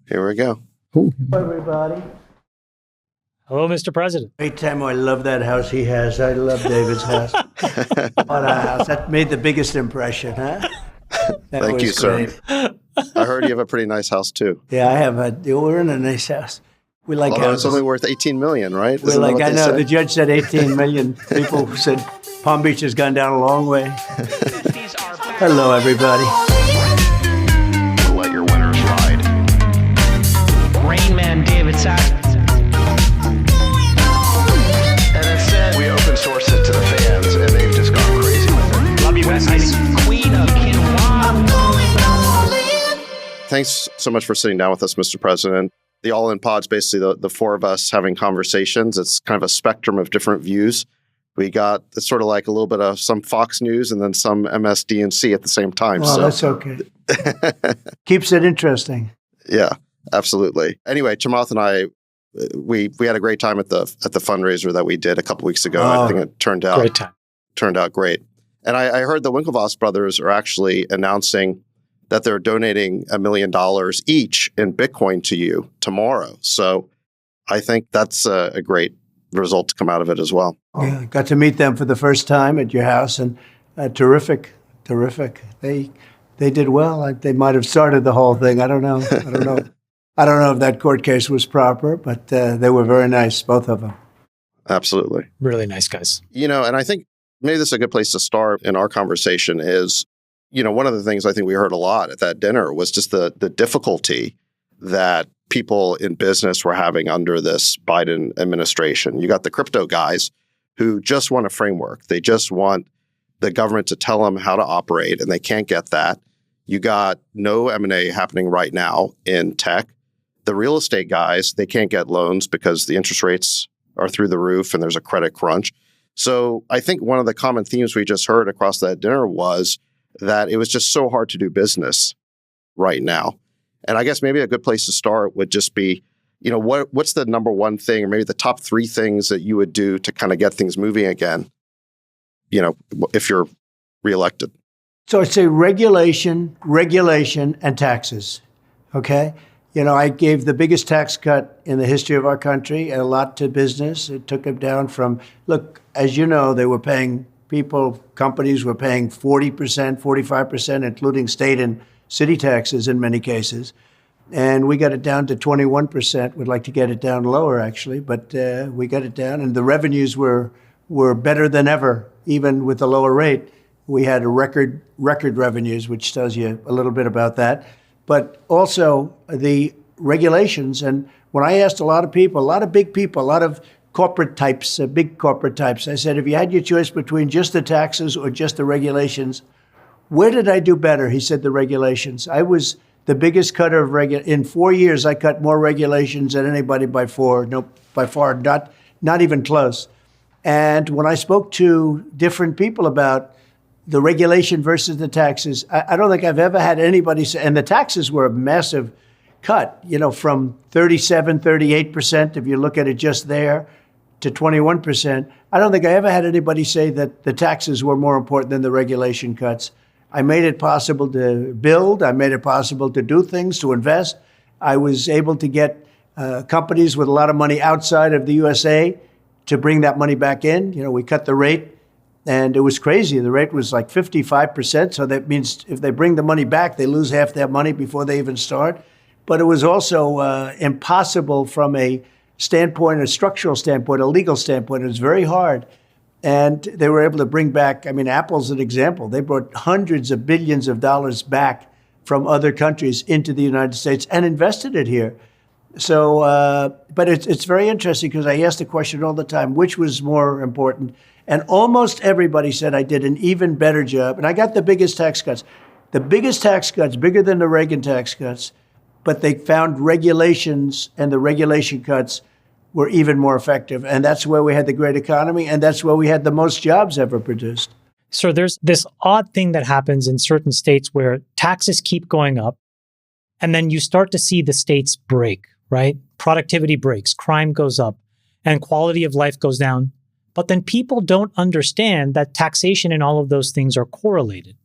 Here we go. Hello, everybody. Hello, Mr. President. Great time. I love that house he has. I love David's house. What a house. That made the biggest impression, huh? Thank you, great. sir. I heard you have a pretty nice house, too. Yeah, I have we're in a nice house. We like Although houses. it's only worth $18 million, right? We're like, I know, the judge said 18 million. People said Palm Beach has gone down a long way. Hello, everybody. We'll let your winners ride. Rain Man David Sack. And instead, we open source it to the fans, and they've just gone crazy with it. Love you, West Queen of Quinoa. Thanks so much for sitting down with us, Mr. President. The All-In Pod's basically the four of us having conversations. It's kind of a spectrum of different views. We got it's sort of like a little bit of some Fox News and then some MSDNC at the same time. Well, so that's okay. Keeps it interesting. Yeah, absolutely. Anyway, Chamath and I, we had a great time at the fundraiser that we did a couple weeks ago. I think it turned out great. And I heard the Winklevoss brothers are actually announcing that they're donating $1 million each in Bitcoin to you tomorrow. So I think that's a great result to come out of it as well. Yeah, got to meet them for the first time at your house, and terrific. They did well. They might have started the whole thing. I don't know. I don't know if that court case was proper, but they were very nice, both of them. Absolutely. Really nice guys. And I think maybe this is a good place to start in our conversation is, one of the things I think we heard a lot at that dinner was just the difficulty that people in business were having under this Biden administration. You got the crypto guys who just want a framework. They just want the government to tell them how to operate, and they can't get that. You got no M&A happening right now in tech. The real estate guys, they can't get loans because the interest rates are through the roof and there's a credit crunch. So I think one of the common themes we just heard across that dinner was that it was just so hard to do business right now. And I guess maybe a good place to start would just be, what's the number one thing, or maybe the top three things that you would do to kind of get things moving again, if you're reelected? So I'd say regulation, and taxes. Okay? I gave the biggest tax cut in the history of our country, and a lot to business. It took them down from, look, as you know, they were paying companies were paying 40%, 45%, including state and city taxes in many cases. And we got it down to 21%. We'd like to get it down lower, actually, but we got it down. And the revenues were better than ever, even with the lower rate. We had a record revenues, which tells you a little bit about that. But also the regulations. And when I asked a lot of people, a lot of big people, a lot of corporate types, big corporate types, I said, if you had your choice between just the taxes or just the regulations, where did I do better? He said the regulations. I was the biggest cutter of in 4 years. I cut more regulations than anybody by far, not even close. And when I spoke to different people about the regulation versus the taxes, I don't think I've ever had anybody say, and the taxes were a massive cut, from 37, 38%, if you look at it just there, to 21%. I don't think I ever had anybody say that the taxes were more important than the regulation cuts. I made it possible to build. I made it possible to do things, to invest. I was able to get companies with a lot of money outside of the USA to bring that money back in. We cut the rate, and it was crazy. The rate was like 55%. So that means if they bring the money back, they lose half their money before they even start. But it was also impossible from a standpoint, a structural standpoint, a legal standpoint. It was very hard. And they were able to bring back, Apple's an example. They brought hundreds of billions of dollars back from other countries into the United States and invested it here. So, but it's very interesting because I ask the question all the time, which was more important? And almost everybody said I did an even better job. And I got the biggest tax cuts. The biggest tax cuts, bigger than the Reagan tax cuts, but they found regulations, and the regulation cuts were even more effective. And that's where we had the great economy, and that's where we had the most jobs ever produced. So there's this odd thing that happens in certain states where taxes keep going up, and then you start to see the states break, right? Productivity breaks, crime goes up, and quality of life goes down. But then people don't understand that taxation and all of those things are correlated.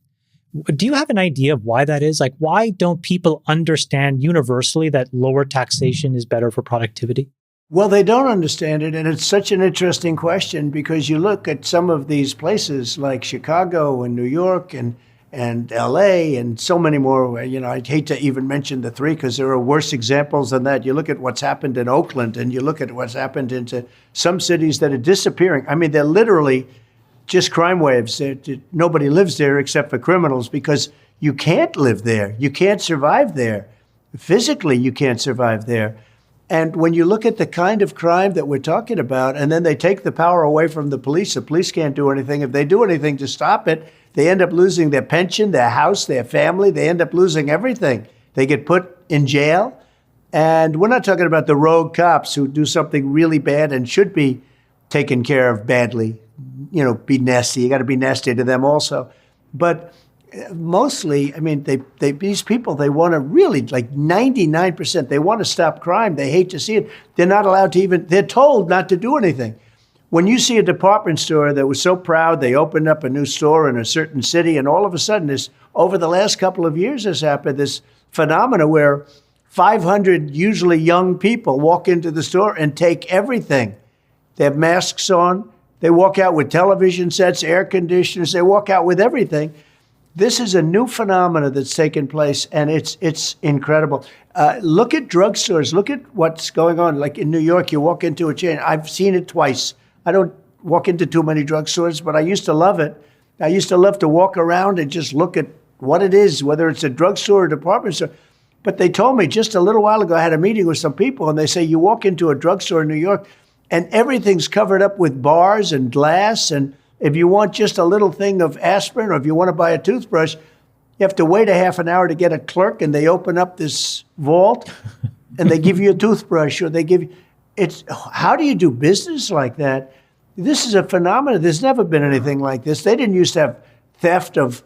Do you have an idea of why that is? Like, why don't people understand universally that lower taxation is better for productivity? Well, they don't understand it, and it's such an interesting question because you look at some of these places like Chicago and New York and LA and so many more. You know, I'd hate to even mention the three because there are worse examples than that. You look at what's happened in Oakland and you look at what's happened into some cities that are disappearing. I mean, they're literally just crime waves. Nobody lives there except for criminals because you can't live there. You can't survive there. Physically, you can't survive there. And when you look at the kind of crime that we're talking about, and then they take the power away from the police can't do anything. If they do anything to stop it, they end up losing their pension, their house, their family. They end up losing everything. They get put in jail. And we're not talking about the rogue cops who do something really bad and should be taken care of badly. You know, be nasty. You got to be nasty to them also. But mostly, I mean, these people, they want to really, like 99%, they want to stop crime. They hate to see it. They're not allowed to they're told not to do anything. When you see a department store that was so proud, they opened up a new store in a certain city, and all of a sudden, over the last couple of years has happened, this phenomena where 500 usually young people walk into the store and take everything. They have masks on. They walk out with television sets, air conditioners. They walk out with everything. This is a new phenomena that's taken place, and it's incredible. Look at drugstores. Look at what's going on. Like in New York, you walk into a chain. I've seen it twice. I don't walk into too many drugstores, but I used to love it. I used to love to walk around and just look at what it is, whether it's a drugstore or department store. But they told me just a little while ago, I had a meeting with some people, and they say you walk into a drugstore in New York, and everything's covered up with bars and glass, and if you want just a little thing of aspirin or if you want to buy a toothbrush, you have to wait a half an hour to get a clerk, and they open up this vault and they give you a toothbrush, or they give you, how do you do business like that? This is a phenomenon. There's never been anything like this. They didn't used to have theft of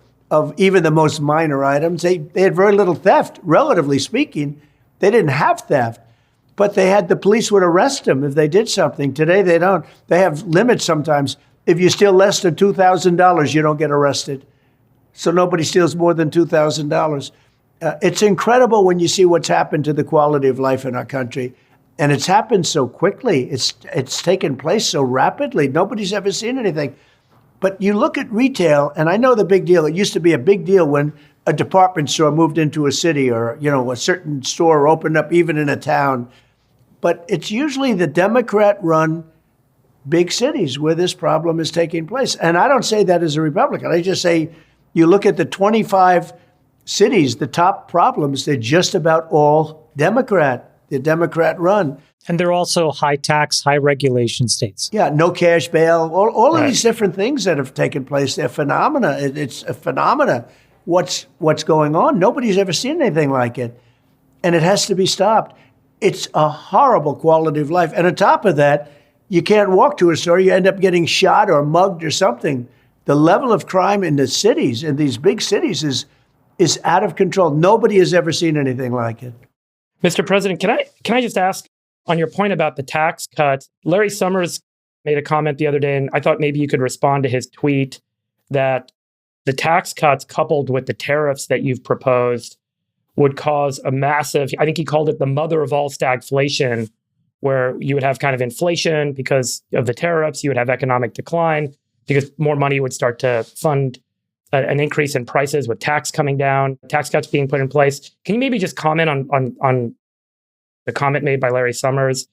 even the most minor items. They had very little theft, relatively speaking. They didn't have theft. But the police would arrest them if they did something. Today, they don't. They have limits sometimes. If you steal less than $2,000, you don't get arrested. So nobody steals more than $2,000. It's incredible when you see what's happened to the quality of life in our country. And it's happened so quickly. It's taken place so rapidly. Nobody's ever seen anything. But you look at retail, and I know the big deal. It used to be a big deal when a department store moved into a city, or, you know, a certain store opened up even in a town. But it's usually the Democrat-run big cities where this problem is taking place. And I don't say that as a Republican. I just say you look at the 25 cities, the top problems, they're just about all Democrat. They're Democrat-run. And they're also high tax, high regulation states. Yeah, no cash bail, all of these different things that have taken place. They're phenomena. It's a phenomena. What's going on? Nobody's ever seen anything like it. And it has to be stopped. It's a horrible quality of life. And on top of that, you can't walk to a store. You end up getting shot or mugged or something. The level of crime in the cities, in these big cities, is out of control. Nobody has ever seen anything like it. Mr. President, can I just ask on your point about the tax cuts? Larry Summers made a comment the other day, and I thought maybe you could respond to his tweet that the tax cuts coupled with the tariffs that you've proposed would cause a massive, I think he called it the mother of all stagflation, where you would have kind of inflation because of the tariffs, you would have economic decline because more money would start to fund an increase in prices with tax coming down, tax cuts being put in place. Can you maybe just comment on the comment made by Larry Summers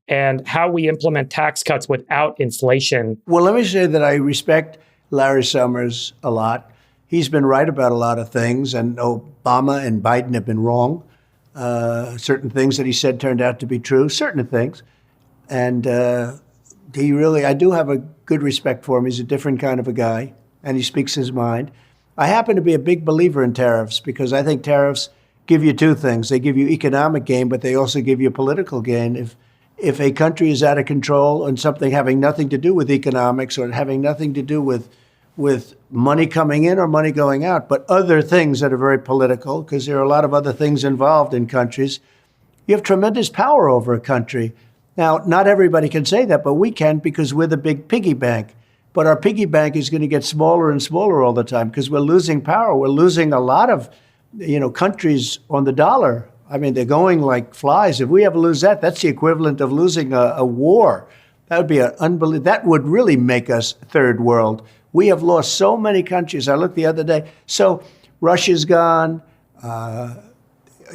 and how we implement tax cuts without inflation? Well, let me say that I respect Larry Summers a lot. He's been right about a lot of things, and Obama and Biden have been wrong. Certain things that he said turned out to be true, certain things. And I do have a good respect for him. He's a different kind of a guy, and he speaks his mind. I happen to be a big believer in tariffs because I think tariffs give you two things. They give you economic gain, but they also give you political gain. If a country is out of control and something having nothing to do with economics or having nothing to do with money coming in or money going out, but other things that are very political, because there are a lot of other things involved in countries, you have tremendous power over a country. Now, not everybody can say that, but we can because we're the big piggy bank. but our piggy bank is going to get smaller and smaller all the time because we're losing power. We're losing a lot of, countries on the dollar. I mean, they're going like flies. If we ever lose that, that's the equivalent of losing a war. That would be unbelievable. That would really make us third world. We have lost so many countries. I looked the other day. So Russia's gone.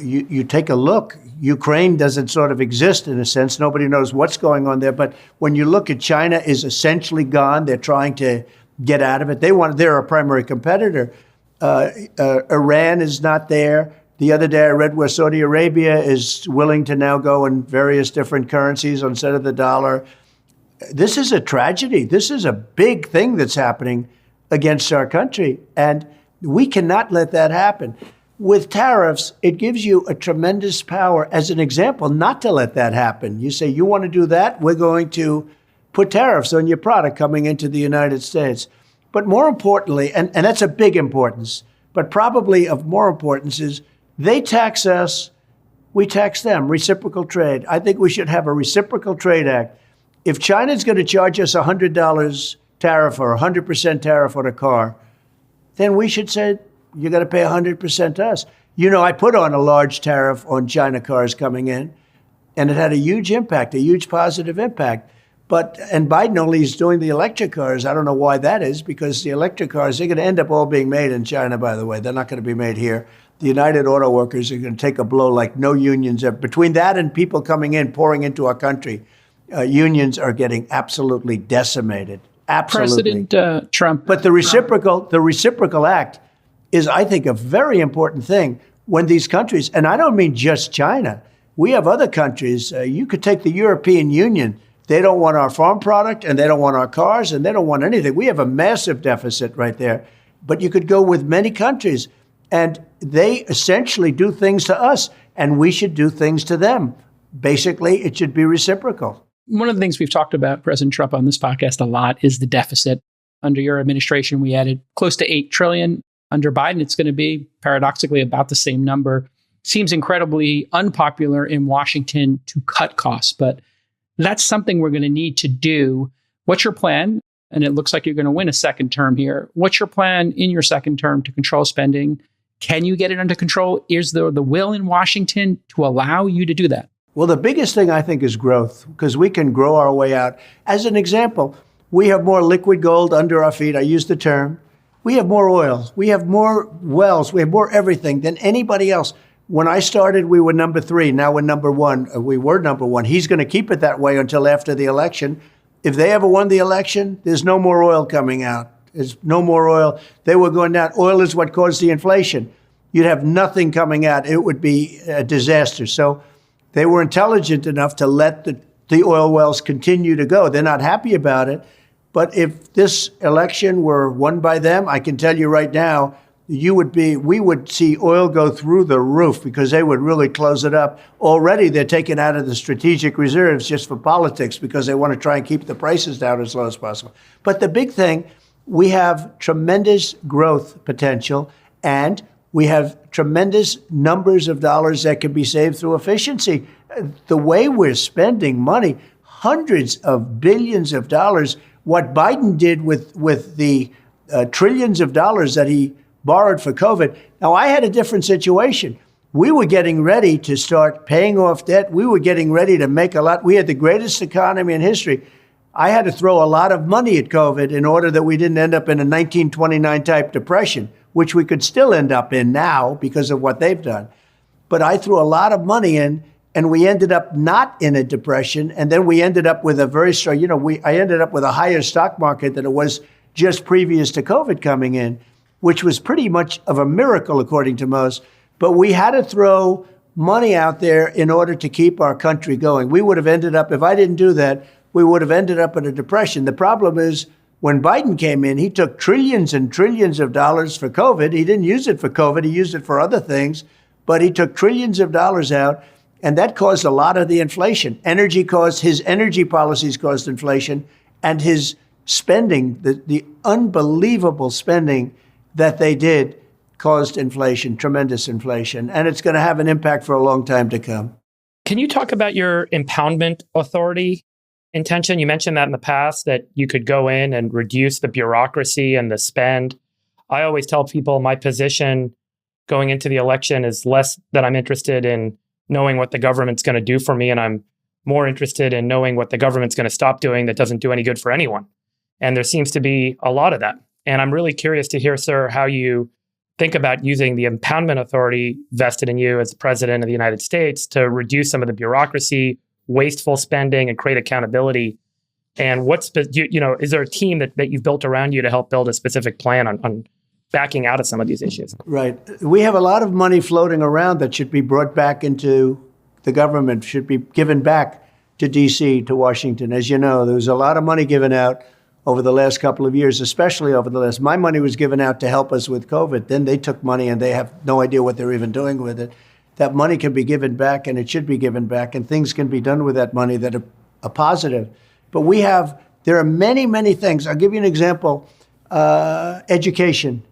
You take a look. Ukraine doesn't sort of exist in a sense. Nobody knows what's going on there. But when you look at China is essentially gone. They're trying to get out of it. They're a primary competitor. Iran is not there. The other day I read where Saudi Arabia is willing to now go in various different currencies instead of the dollar. This is a tragedy. This is a big thing that's happening against our country. And we cannot let that happen. With tariffs, it gives you a tremendous power, as an example, not to let that happen. You say, you want to do that? We're going to put tariffs on your product coming into the United States. But more importantly, and that's a big importance, but probably of more importance is they tax us, we tax them, reciprocal trade. I think we should have a reciprocal trade act. If China's going to charge us $100 tariff or 100% tariff on a car, then we should say, you're going to pay 100% to us. I put on a large tariff on China cars coming in, and it had a huge impact, a huge positive impact. And Biden only is doing the electric cars. I don't know why that is, because the electric cars, they're going to end up all being made in China, by the way. They're not going to be made here. The United Auto Workers are going to take a blow like no unions ever. Between that and people coming in, pouring into our country, unions are getting absolutely decimated. Absolutely. President Trump. But the reciprocal act is, I think, a very important thing when these countries, and I don't mean just China, we have other countries. You could take the European Union. They don't want our farm product, and they don't want our cars, and they don't want anything. We have a massive deficit right there. But you could go with many countries, and they essentially do things to us, and we should do things to them. Basically, it should be reciprocal. One of the things we've talked about, President Trump, on this podcast a lot is the deficit. Under your administration, we added close to $8 trillion. Under Biden, it's going to be paradoxically about the same number. Seems incredibly unpopular in Washington to cut costs, but that's something we're going to need to do. What's your plan? And it looks like you're going to win a second term here. What's your plan in your second term to control spending? Can you get it under control? Is there the will in Washington to allow you to do that? Well, the biggest thing I think is growth, because we can grow our way out. As an example, we have more liquid gold under our feet. I use the term. We have more oil. We have more wells. We have more everything than anybody else. When I started, we were number 3. Now we're number 1. We were number 1. He's going to keep it that way until after the election. If they ever won the election, there's no more oil coming out. There's no more oil. They were going down. Oil is what caused the inflation. You'd have nothing coming out. It would be a disaster. So they were intelligent enough to let the oil wells continue to go. They're not happy about it. But if this election were won by them, I can tell you right now, we would see oil go through the roof because they would really close it up. Already they're taking out of the strategic reserves just for politics because they want to try and keep the prices down as low as possible. But the big thing, we have tremendous growth potential, and we have tremendous numbers of dollars that can be saved through efficiency. The way we're spending money, hundreds of billions of dollars, what Biden did with the trillions of dollars that he borrowed for COVID. Now, I had a different situation. We were getting ready to start paying off debt. We were getting ready to make a lot. We had the greatest economy in history. I had to throw a lot of money at COVID in order that we didn't end up in a 1929 type depression, which we could still end up in now because of what they've done. But I threw a lot of money in, and we ended up not in a depression. And then we ended up with a very strong, I ended up with a higher stock market than it was just previous to COVID coming in, which was pretty much of a miracle, according to most. But we had to throw money out there in order to keep our country going. We would have ended up, if I didn't do that, we would have ended up in a depression. The problem is, when Biden came in, he took trillions and trillions of dollars for COVID. He didn't use it for COVID. He used it for other things. But he took trillions of dollars out, and that caused a lot of the inflation. His energy policies caused inflation, and his spending, the unbelievable spending that they did, caused inflation, tremendous inflation. And it's going to have an impact for a long time to come. Can you talk about your impoundment authority? intention? You mentioned that in the past, that you could go in and reduce the bureaucracy and the spend. I always tell people my position going into the election is less that I'm interested in knowing what the government's going to do for me, and I'm more interested in knowing what the government's going to stop doing that doesn't do any good for anyone. And there seems to be a lot of that. And I'm really curious to hear, sir, how you think about using the impoundment authority vested in you as the president of the United States to reduce some of the bureaucracy, wasteful spending, and create accountability. And is there a team that you've built around you to help build a specific plan on backing out of some of these issues? Right. We have a lot of money floating around that should be brought back into the government, should be given back to D.C., to Washington. As you know, there was a lot of money given out over the last couple of years, especially my money was given out to help us with COVID. Then they took money and they have no idea what they're even doing with it. That money can be given back, and it should be given back, and things can be done with that money that are positive. But there are many, many things. I'll give you an example. Education.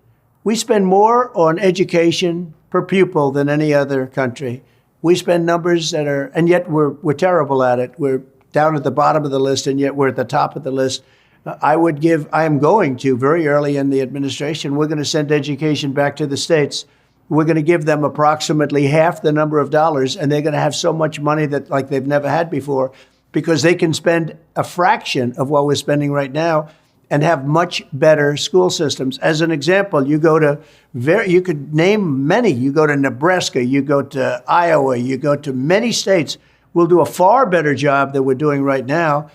We spend more on education per pupil than any other country. We spend numbers and yet we're terrible at it. We're down at the bottom of the list, and yet we're at the top of the list. I am going to, very early in the administration, we're going to send education back to the states. We're going to give them approximately half the number of dollars, and they're going to have so much money that like they've never had before, because they can spend a fraction of what we're spending right now and have much better school systems. As an example, you could name many. You go to Nebraska, you go to Iowa, you go to many states. We'll do a far better job than we're doing right now,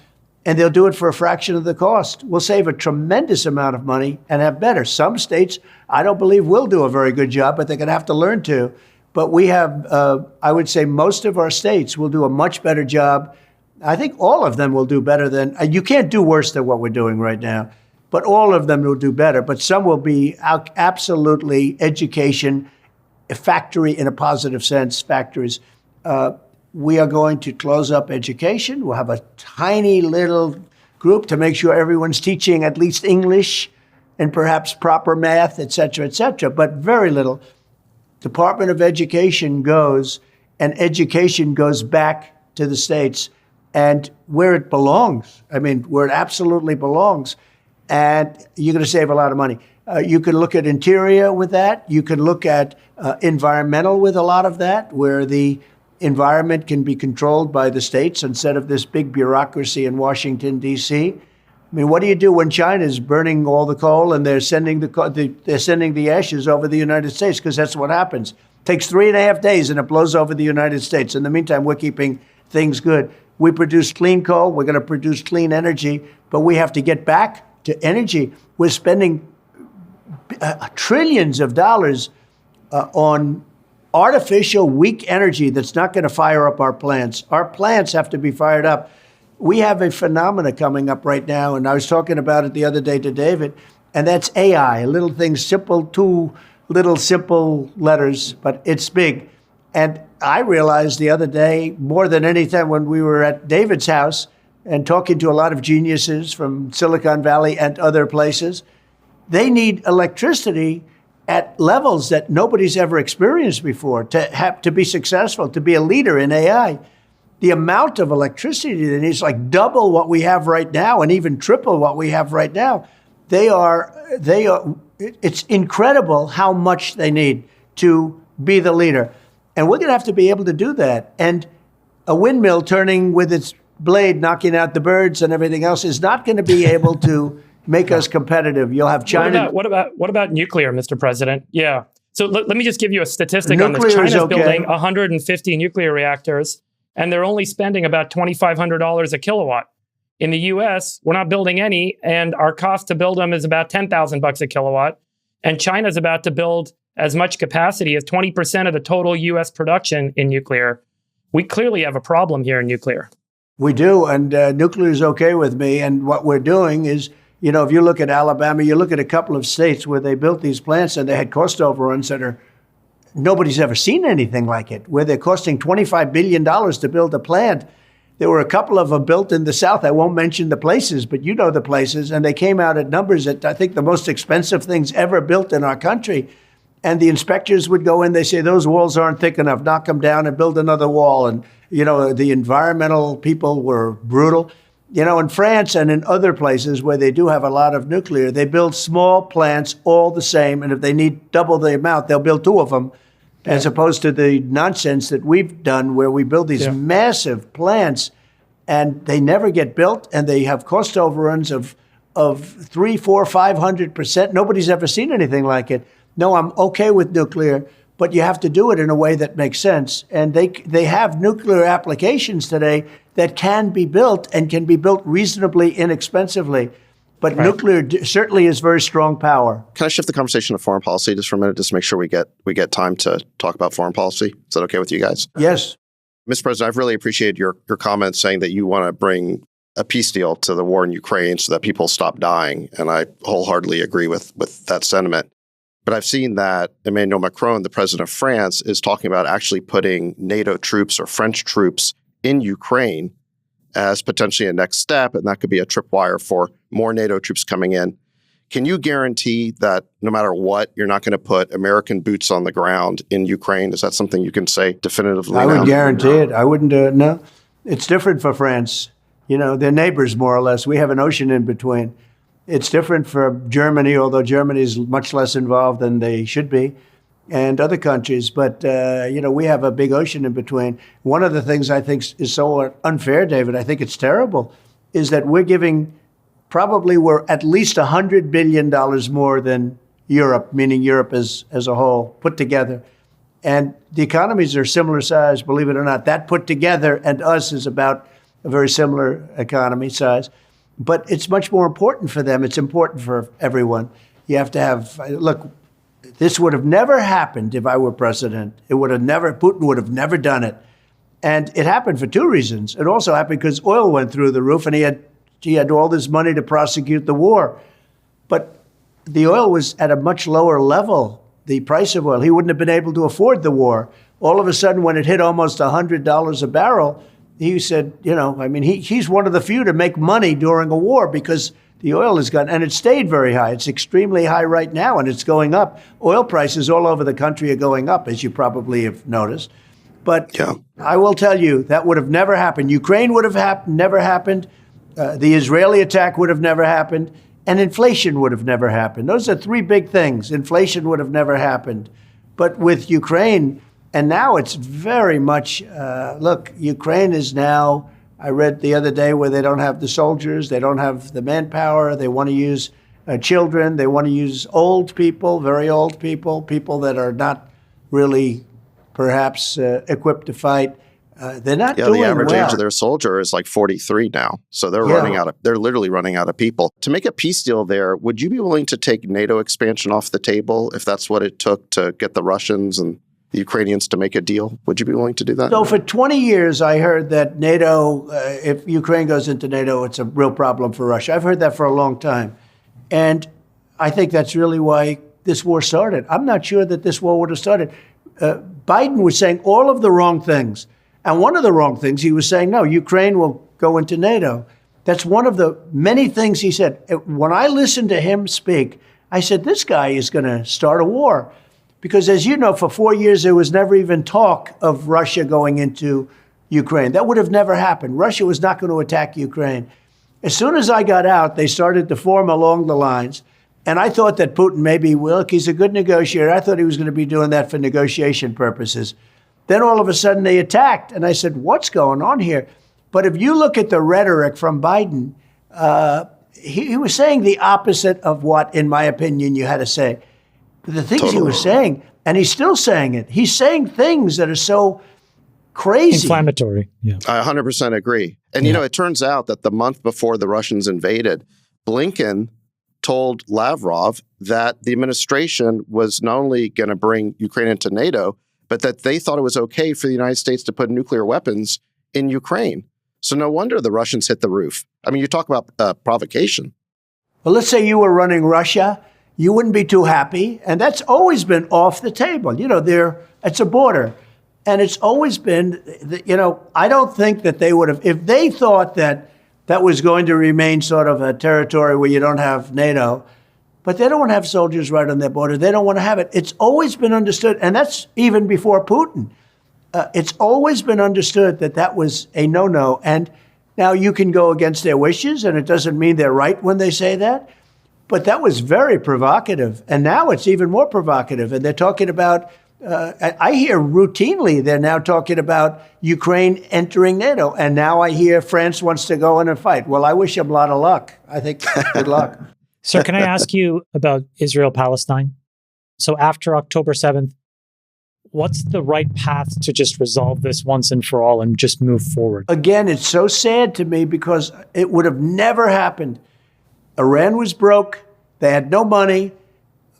and they'll do it for a fraction of the cost. We'll save a tremendous amount of money and have better. Some states, I don't believe, will do a very good job, but they're going to have to learn to. But we have, I would say most of our states will do a much better job. I think all of them will do better than, you can't do worse than what we're doing right now, but all of them will do better. But some will be absolutely education, a factory in a positive sense, factories. We are going to close up education. We'll have a tiny little group to make sure everyone's teaching at least English and perhaps proper math, et cetera, but very little. Department of Education goes, and education goes back to the states and where it belongs. I mean, where it absolutely belongs. And you're going to save a lot of money. You can look at interior with that. You can look at environmental with a lot of that, where the environment can be controlled by the states instead of this big bureaucracy in Washington, D.C. I mean, what do you do when China is burning all the coal and they're sending the ashes over the United States? Because that's what happens. It takes 3.5 days and it blows over the United States. In the meantime, we're keeping things good. We produce clean coal. We're going to produce clean energy, but we have to get back to energy. We're spending trillions of dollars on artificial, weak energy that's not going to fire up our plants. Our plants have to be fired up. We have a phenomena coming up right now, and I was talking about it the other day to David, and that's AI, little things, two little simple letters, but it's big. And I realized the other day, more than anything, when we were at David's house and talking to a lot of geniuses from Silicon Valley and other places, they need electricity at levels that nobody's ever experienced before to be successful, to be a leader in AI. The amount of electricity they need is like double what we have right now, and even triple what we have right now. It's incredible how much they need to be the leader. And we're going to have to be able to do that. And a windmill turning with its blade, knocking out the birds and everything else is not going to be able to make us competitive. You'll have China. What about nuclear, Mr. President? Yeah. So let me just give you a statistic on this. Nuclear is China's okay. building 150 nuclear reactors, and they're only spending about $2,500 a kilowatt. In the U.S., we're not building any, and our cost to build them is about $10,000 a kilowatt. And China's about to build as much capacity as 20% of the total U.S. production in nuclear. We clearly have a problem here in nuclear. We do, and nuclear is okay with me. And what we're doing is, you know, if you look at Alabama, you look at a couple of states where they built these plants and they had cost overruns that nobody's ever seen anything like it, where they're costing $25 billion to build a plant. There were a couple of them built in the South. I won't mention the places, but you know the places. And they came out at numbers that I think the most expensive things ever built in our country. And the inspectors would go in, they say, those walls aren't thick enough, knock them down and build another wall. And, you know, the environmental people were brutal. In France and in other places where they do have a lot of nuclear, they build small plants all the same. And if they need double the amount, they'll build two of them, as opposed to the nonsense that we've done where we build these massive plants and they never get built and they have cost overruns of 3, 4, 500%. Nobody's ever seen anything like it. No, I'm okay with nuclear, but you have to do it in a way that makes sense. And they have nuclear applications today that can be built and can be built reasonably inexpensively. But nuclear certainly is very strong power. Can I shift the conversation to foreign policy just for a minute, just to make sure we get time to talk about foreign policy? Is that okay with you guys? Yes. Mr. President, I've really appreciated your comments saying that you want to bring a peace deal to the war in Ukraine so that people stop dying. And I wholeheartedly agree with that sentiment. But I've seen that Emmanuel Macron, the president of France, is talking about actually putting NATO troops or French troops in Ukraine as potentially a next step, and that could be a tripwire for more NATO troops coming in. Can you guarantee that no matter what, you're not going to put American boots on the ground in Ukraine? Is that something you can say definitively I now? would guarantee it. I wouldn't do it. No. It's different for France. They're neighbors, more or less. We have an ocean in between. It's different for Germany, although Germany is much less involved than they should be, and other countries. But, we have a big ocean in between. One of the things I think is so unfair, David, I think it's terrible, is that we're at least $100 billion more than Europe, meaning Europe as a whole, put together. And the economies are similar size, believe it or not. That put together and us is about a very similar economy size. But it's much more important for them. It's important for everyone. You have to have, look, this would have never happened if I were president. Putin would have never done it. And it happened for two reasons. It also happened because oil went through the roof and he had all this money to prosecute the war. But the oil was at a much lower level, the price of oil. He wouldn't have been able to afford the war. All of a sudden, when it hit almost $100 a barrel, he said, he's one of the few to make money during a war because the oil has gone, and it stayed very high. It's extremely high right now, and it's going up. Oil prices all over the country are going up, as you probably have noticed. But I will tell you, that would have never happened. Ukraine would have never happened. The Israeli attack would have never happened. And inflation would have never happened. Those are three big things. Inflation would have never happened. But with Ukraine, and now it's very much, Ukraine is now, I read the other day where they don't have the soldiers, they don't have the manpower, they want to use children, they want to use old people, very old people, people that are not really perhaps equipped to fight. They're not doing well. The average age of their soldier is like 43 now. So they're they're literally running out of people. To make a peace deal there, would you be willing to take NATO expansion off the table if that's what it took to get the Russians and the Ukrainians to make a deal? Would you be willing to do that? So for 20 years, I heard that NATO, if Ukraine goes into NATO, it's a real problem for Russia. I've heard that for a long time. And I think that's really why this war started. I'm not sure that this war would have started. Biden was saying all of the wrong things. And one of the wrong things, he was saying, no, Ukraine will go into NATO. That's one of the many things he said. When I listened to him speak, I said, this guy is going to start a war. Because as you know, for 4 years, there was never even talk of Russia going into Ukraine. That would have never happened. Russia was not going to attack Ukraine. As soon as I got out, they started to form along the lines. And I thought that Putin maybe, look, he's a good negotiator. I thought he was going to be doing that for negotiation purposes. Then all of a sudden they attacked. And I said, what's going on here? But if you look at the rhetoric from Biden, he was saying the opposite of what, in my opinion, you had to say. The things he was saying, and he's still saying it. He's saying things that are so crazy. Inflammatory. Yeah. I 100% agree. And, it turns out that the month before the Russians invaded, Blinken told Lavrov that the administration was not only going to bring Ukraine into NATO, but that they thought it was okay for the United States to put nuclear weapons in Ukraine. So no wonder the Russians hit the roof. I mean, you talk about provocation. Well, let's say you were running Russia. You wouldn't be too happy. And that's always been off the table. It's a border. And it's always been, I don't think that they would have, if they thought that that was going to remain sort of a territory where you don't have NATO, but they don't want to have soldiers right on their border. They don't want to have it. It's always been understood, and that's even before Putin. It's always been understood that that was a no-no. And Now, you can go against their wishes, and it doesn't mean they're right when they say that. But that was very provocative. And now it's even more provocative. And they're talking about, I hear routinely, they're now talking about Ukraine entering NATO. And now I hear France wants to go in and fight. Well, I wish them a lot of luck. I think good luck. Sir, can I ask you about Israel-Palestine? So after October 7th, what's the right path to just resolve this once and for all and just move forward? Again, it's so sad to me because it would have never happened. Iran was broke. They had no money.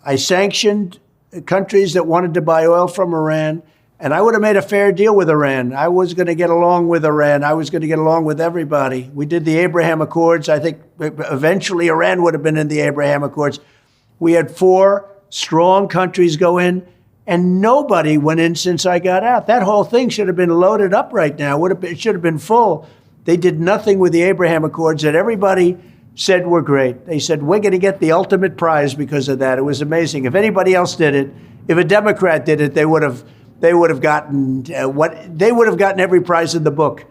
I sanctioned countries that wanted to buy oil from Iran, and I would have made a fair deal with Iran. I was going to get along with Iran. I was going to get along with everybody. We did the Abraham Accords. I think eventually Iran would have been in the Abraham Accords. We had 4 strong countries go in, and nobody went in since I got out. That whole thing should have been loaded up right now. It should have been full. They did nothing with the Abraham Accords that everybody said were great. They said, we're going to get the ultimate prize because of that. It was amazing. If anybody else did it, if a Democrat did it, they would have gotten every prize in the book,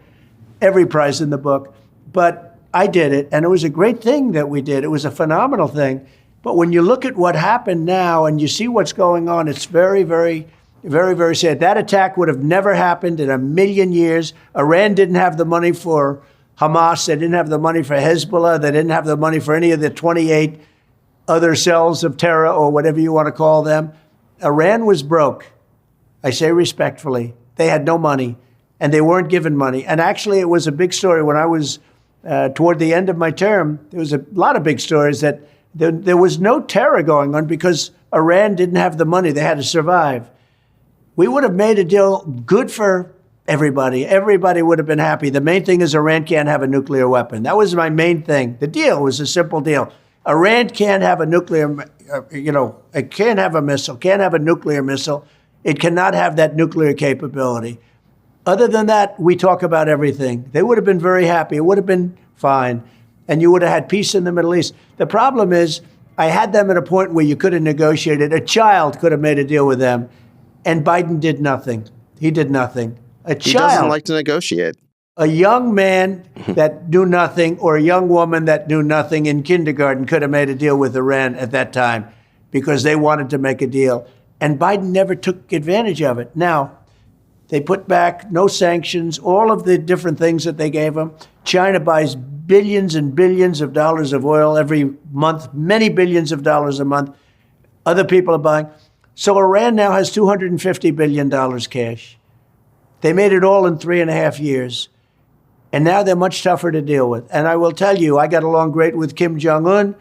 every prize in the book. But I did it, and it was a great thing that we did. It was a phenomenal thing. But when you look at what happened now and you see what's going on, it's very, very, very, very sad. That attack would have never happened in a million years. Iran didn't have the money for Hamas. They didn't have the money for Hezbollah. They didn't have the money for any of the 28 other cells of terror or whatever you want to call them. Iran was broke. I say respectfully. They had no money, and they weren't given money. And actually, it was a big story when I was toward the end of my term. There was a lot of big stories that there was no terror going on because Iran didn't have the money. They had to survive. We would have made a deal good for everybody. Everybody would have been happy. The main thing is Iran can't have a nuclear weapon. That was my main thing. The deal was a simple deal. Iran can't have a nuclear, it can't have a missile, can't have a nuclear missile. It cannot have that nuclear capability. Other than that, we talk about everything. They would have been very happy. It would have been fine. And you would have had peace in the Middle East. The problem is, I had them at a point where you could have negotiated. A child could have made a deal with them. And Biden did nothing. He did nothing. He doesn't like to negotiate. A young man that knew nothing or a young woman that knew nothing in kindergarten could have made a deal with Iran at that time because they wanted to make a deal. And Biden never took advantage of it. Now, they put back no sanctions, all of the different things that they gave him. China buys billions and billions of dollars of oil every month, many billions of dollars a month. Other people are buying. So Iran now has $250 billion cash. They made it all in 3.5 years. And now they're much tougher to deal with. And I will tell you, I got along great with Kim Jong-un.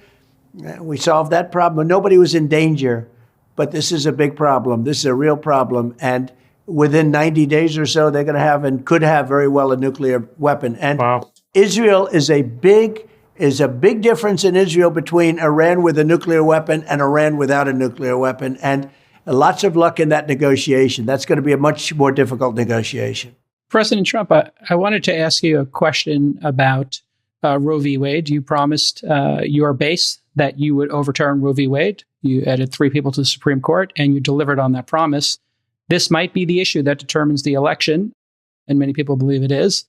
We solved that problem. Nobody was in danger. But this is a big problem. This is a real problem. And within 90 days or so, they're going to have and could have very well a nuclear weapon. And Wow. Israel is a big difference in Israel between Iran with a nuclear weapon and Iran without a nuclear weapon. And lots of luck in that negotiation. That's going to be a much more difficult negotiation. President Trump, I wanted to ask you a question about Roe v. Wade. You promised your base that you would overturn Roe v. Wade. You added 3 people to the Supreme Court, and you delivered on that promise. This might be the issue that determines the election, and many people believe it is.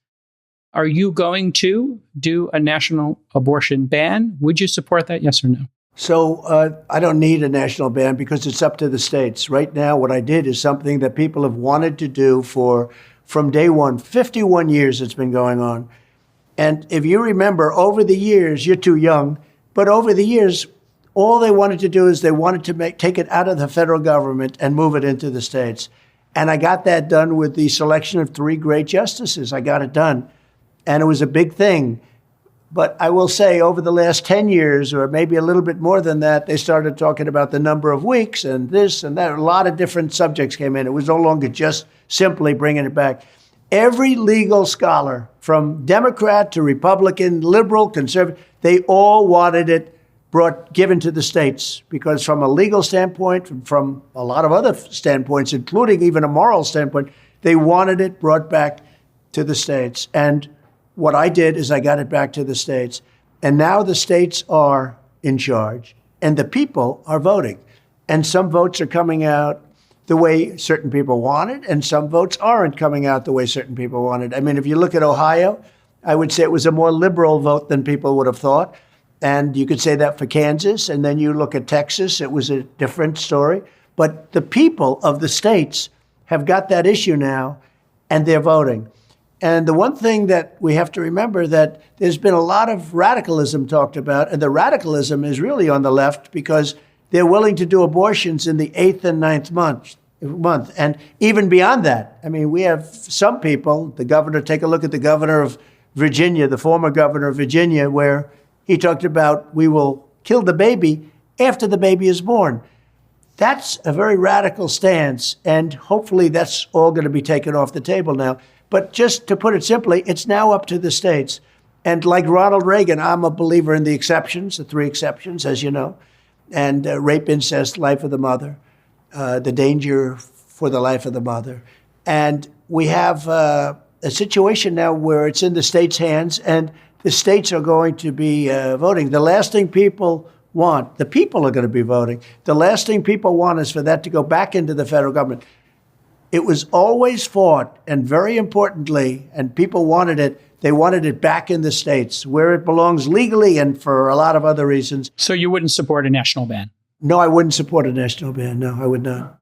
Are you going to do a national abortion ban? Would you support that, yes or no? So I don't need a national ban because it's up to the states. Right now, what I did is something that people have wanted to do from day one. 51 years it's been going on. And if you remember, over the years, you're too young, but over the years, all they wanted to do is they wanted to take it out of the federal government and move it into the states. And I got that done with the selection of 3 great justices. I got it done. And it was a big thing. But I will say over the last 10 years, or maybe a little bit more than that, they started talking about the number of weeks and this and that. A lot of different subjects came in. It was no longer just simply bringing it back. Every legal scholar, from Democrat to Republican, liberal, conservative, they all wanted it given to the states, because from a legal standpoint, from a lot of other standpoints, including even a moral standpoint, they wanted it brought back to the states. And what I did is I got it back to the states. And now the states are in charge and the people are voting. And some votes are coming out the way certain people wanted, and some votes aren't coming out the way certain people wanted. I mean, if you look at Ohio, I would say it was a more liberal vote than people would have thought. And you could say that for Kansas. And then you look at Texas, it was a different story. But the people of the states have got that issue now, and they're voting. And the one thing that we have to remember that there's been a lot of radicalism talked about, and the radicalism is really on the left because they're willing to do abortions in the 8th and 9th month. And even beyond that, I mean, we have some people, the governor, take a look at the governor of Virginia, the former governor of Virginia, where he talked about we will kill the baby after the baby is born. That's a very radical stance, and hopefully that's all going to be taken off the table now. But just to put it simply, it's now up to the states. And like Ronald Reagan, I'm a believer in the exceptions, the 3 exceptions, as you know, and rape, incest, life of the mother, the danger for the life of the mother. And we have a situation now where it's in the states' hands, and the states are going to be voting. The last thing people want, the people are going to be voting. The last thing people want is for that to go back into the federal government. It was always fought, and very importantly, and people wanted it, they wanted it back in the states where it belongs legally and for a lot of other reasons. So you wouldn't support a national ban? No, I wouldn't support a national ban. No, I would not.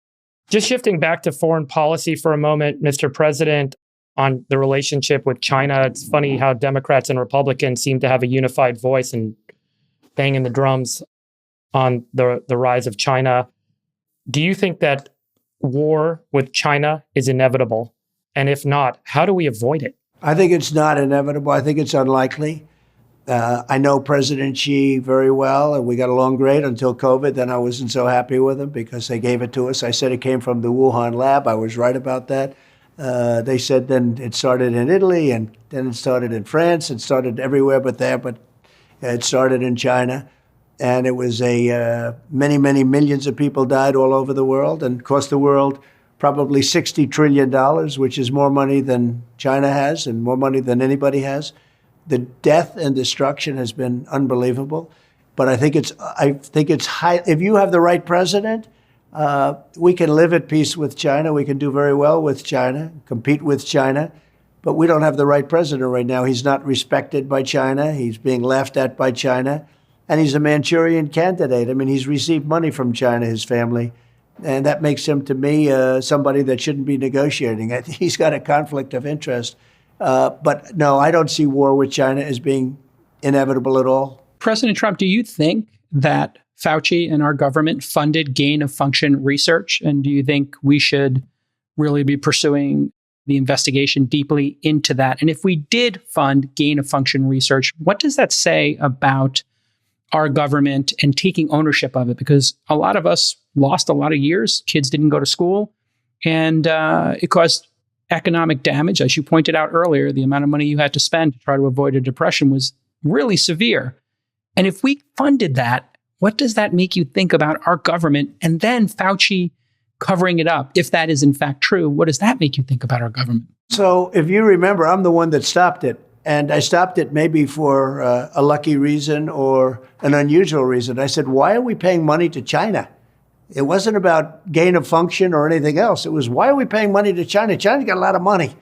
Just shifting back to foreign policy for a moment, Mr. President, on the relationship with China, it's funny how Democrats and Republicans seem to have a unified voice and banging the drums on the rise of China. Do you think that war with China is inevitable? And if not, how do we avoid it? I think it's not inevitable. I think it's unlikely. I know President Xi very well, and we got along great until COVID. Then I wasn't so happy with him because they gave it to us. I said it came from the Wuhan lab. I was right about that. They said then it started in Italy, and then it started in France. It started everywhere but there, but it started in China. And it was many, many millions of people died all over the world and cost the world probably $60 trillion, which is more money than China has and more money than anybody has. The death and destruction has been unbelievable. But I think it's high. If you have the right president, we can live at peace with China. We can do very well with China, compete with China. But we don't have the right president right now. He's not respected by China. He's being laughed at by China. And he's a Manchurian candidate. I mean, he's received money from China, his family. And that makes him, to me, somebody that shouldn't be negotiating. I think he's got a conflict of interest. But no, I don't see war with China as being inevitable at all. President Trump, do you think that Fauci and our government funded gain-of-function research? And do you think we should really be pursuing the investigation deeply into that? And if we did fund gain-of-function research, what does that say about our government and taking ownership of it? Because a lot of us lost a lot of years. Kids didn't go to school. And it caused economic damage. As you pointed out earlier, the amount of money you had to spend to try to avoid a depression was really severe. And if we funded that, what does that make you think about our government? And then Fauci covering it up, if that is in fact true, what does that make you think about our government? So if you remember, I'm the one that stopped it. And I stopped it maybe for a lucky reason or an unusual reason. I said, why are we paying money to China? It wasn't about gain of function or anything else. It was, why are we paying money to China? China's got a lot of money,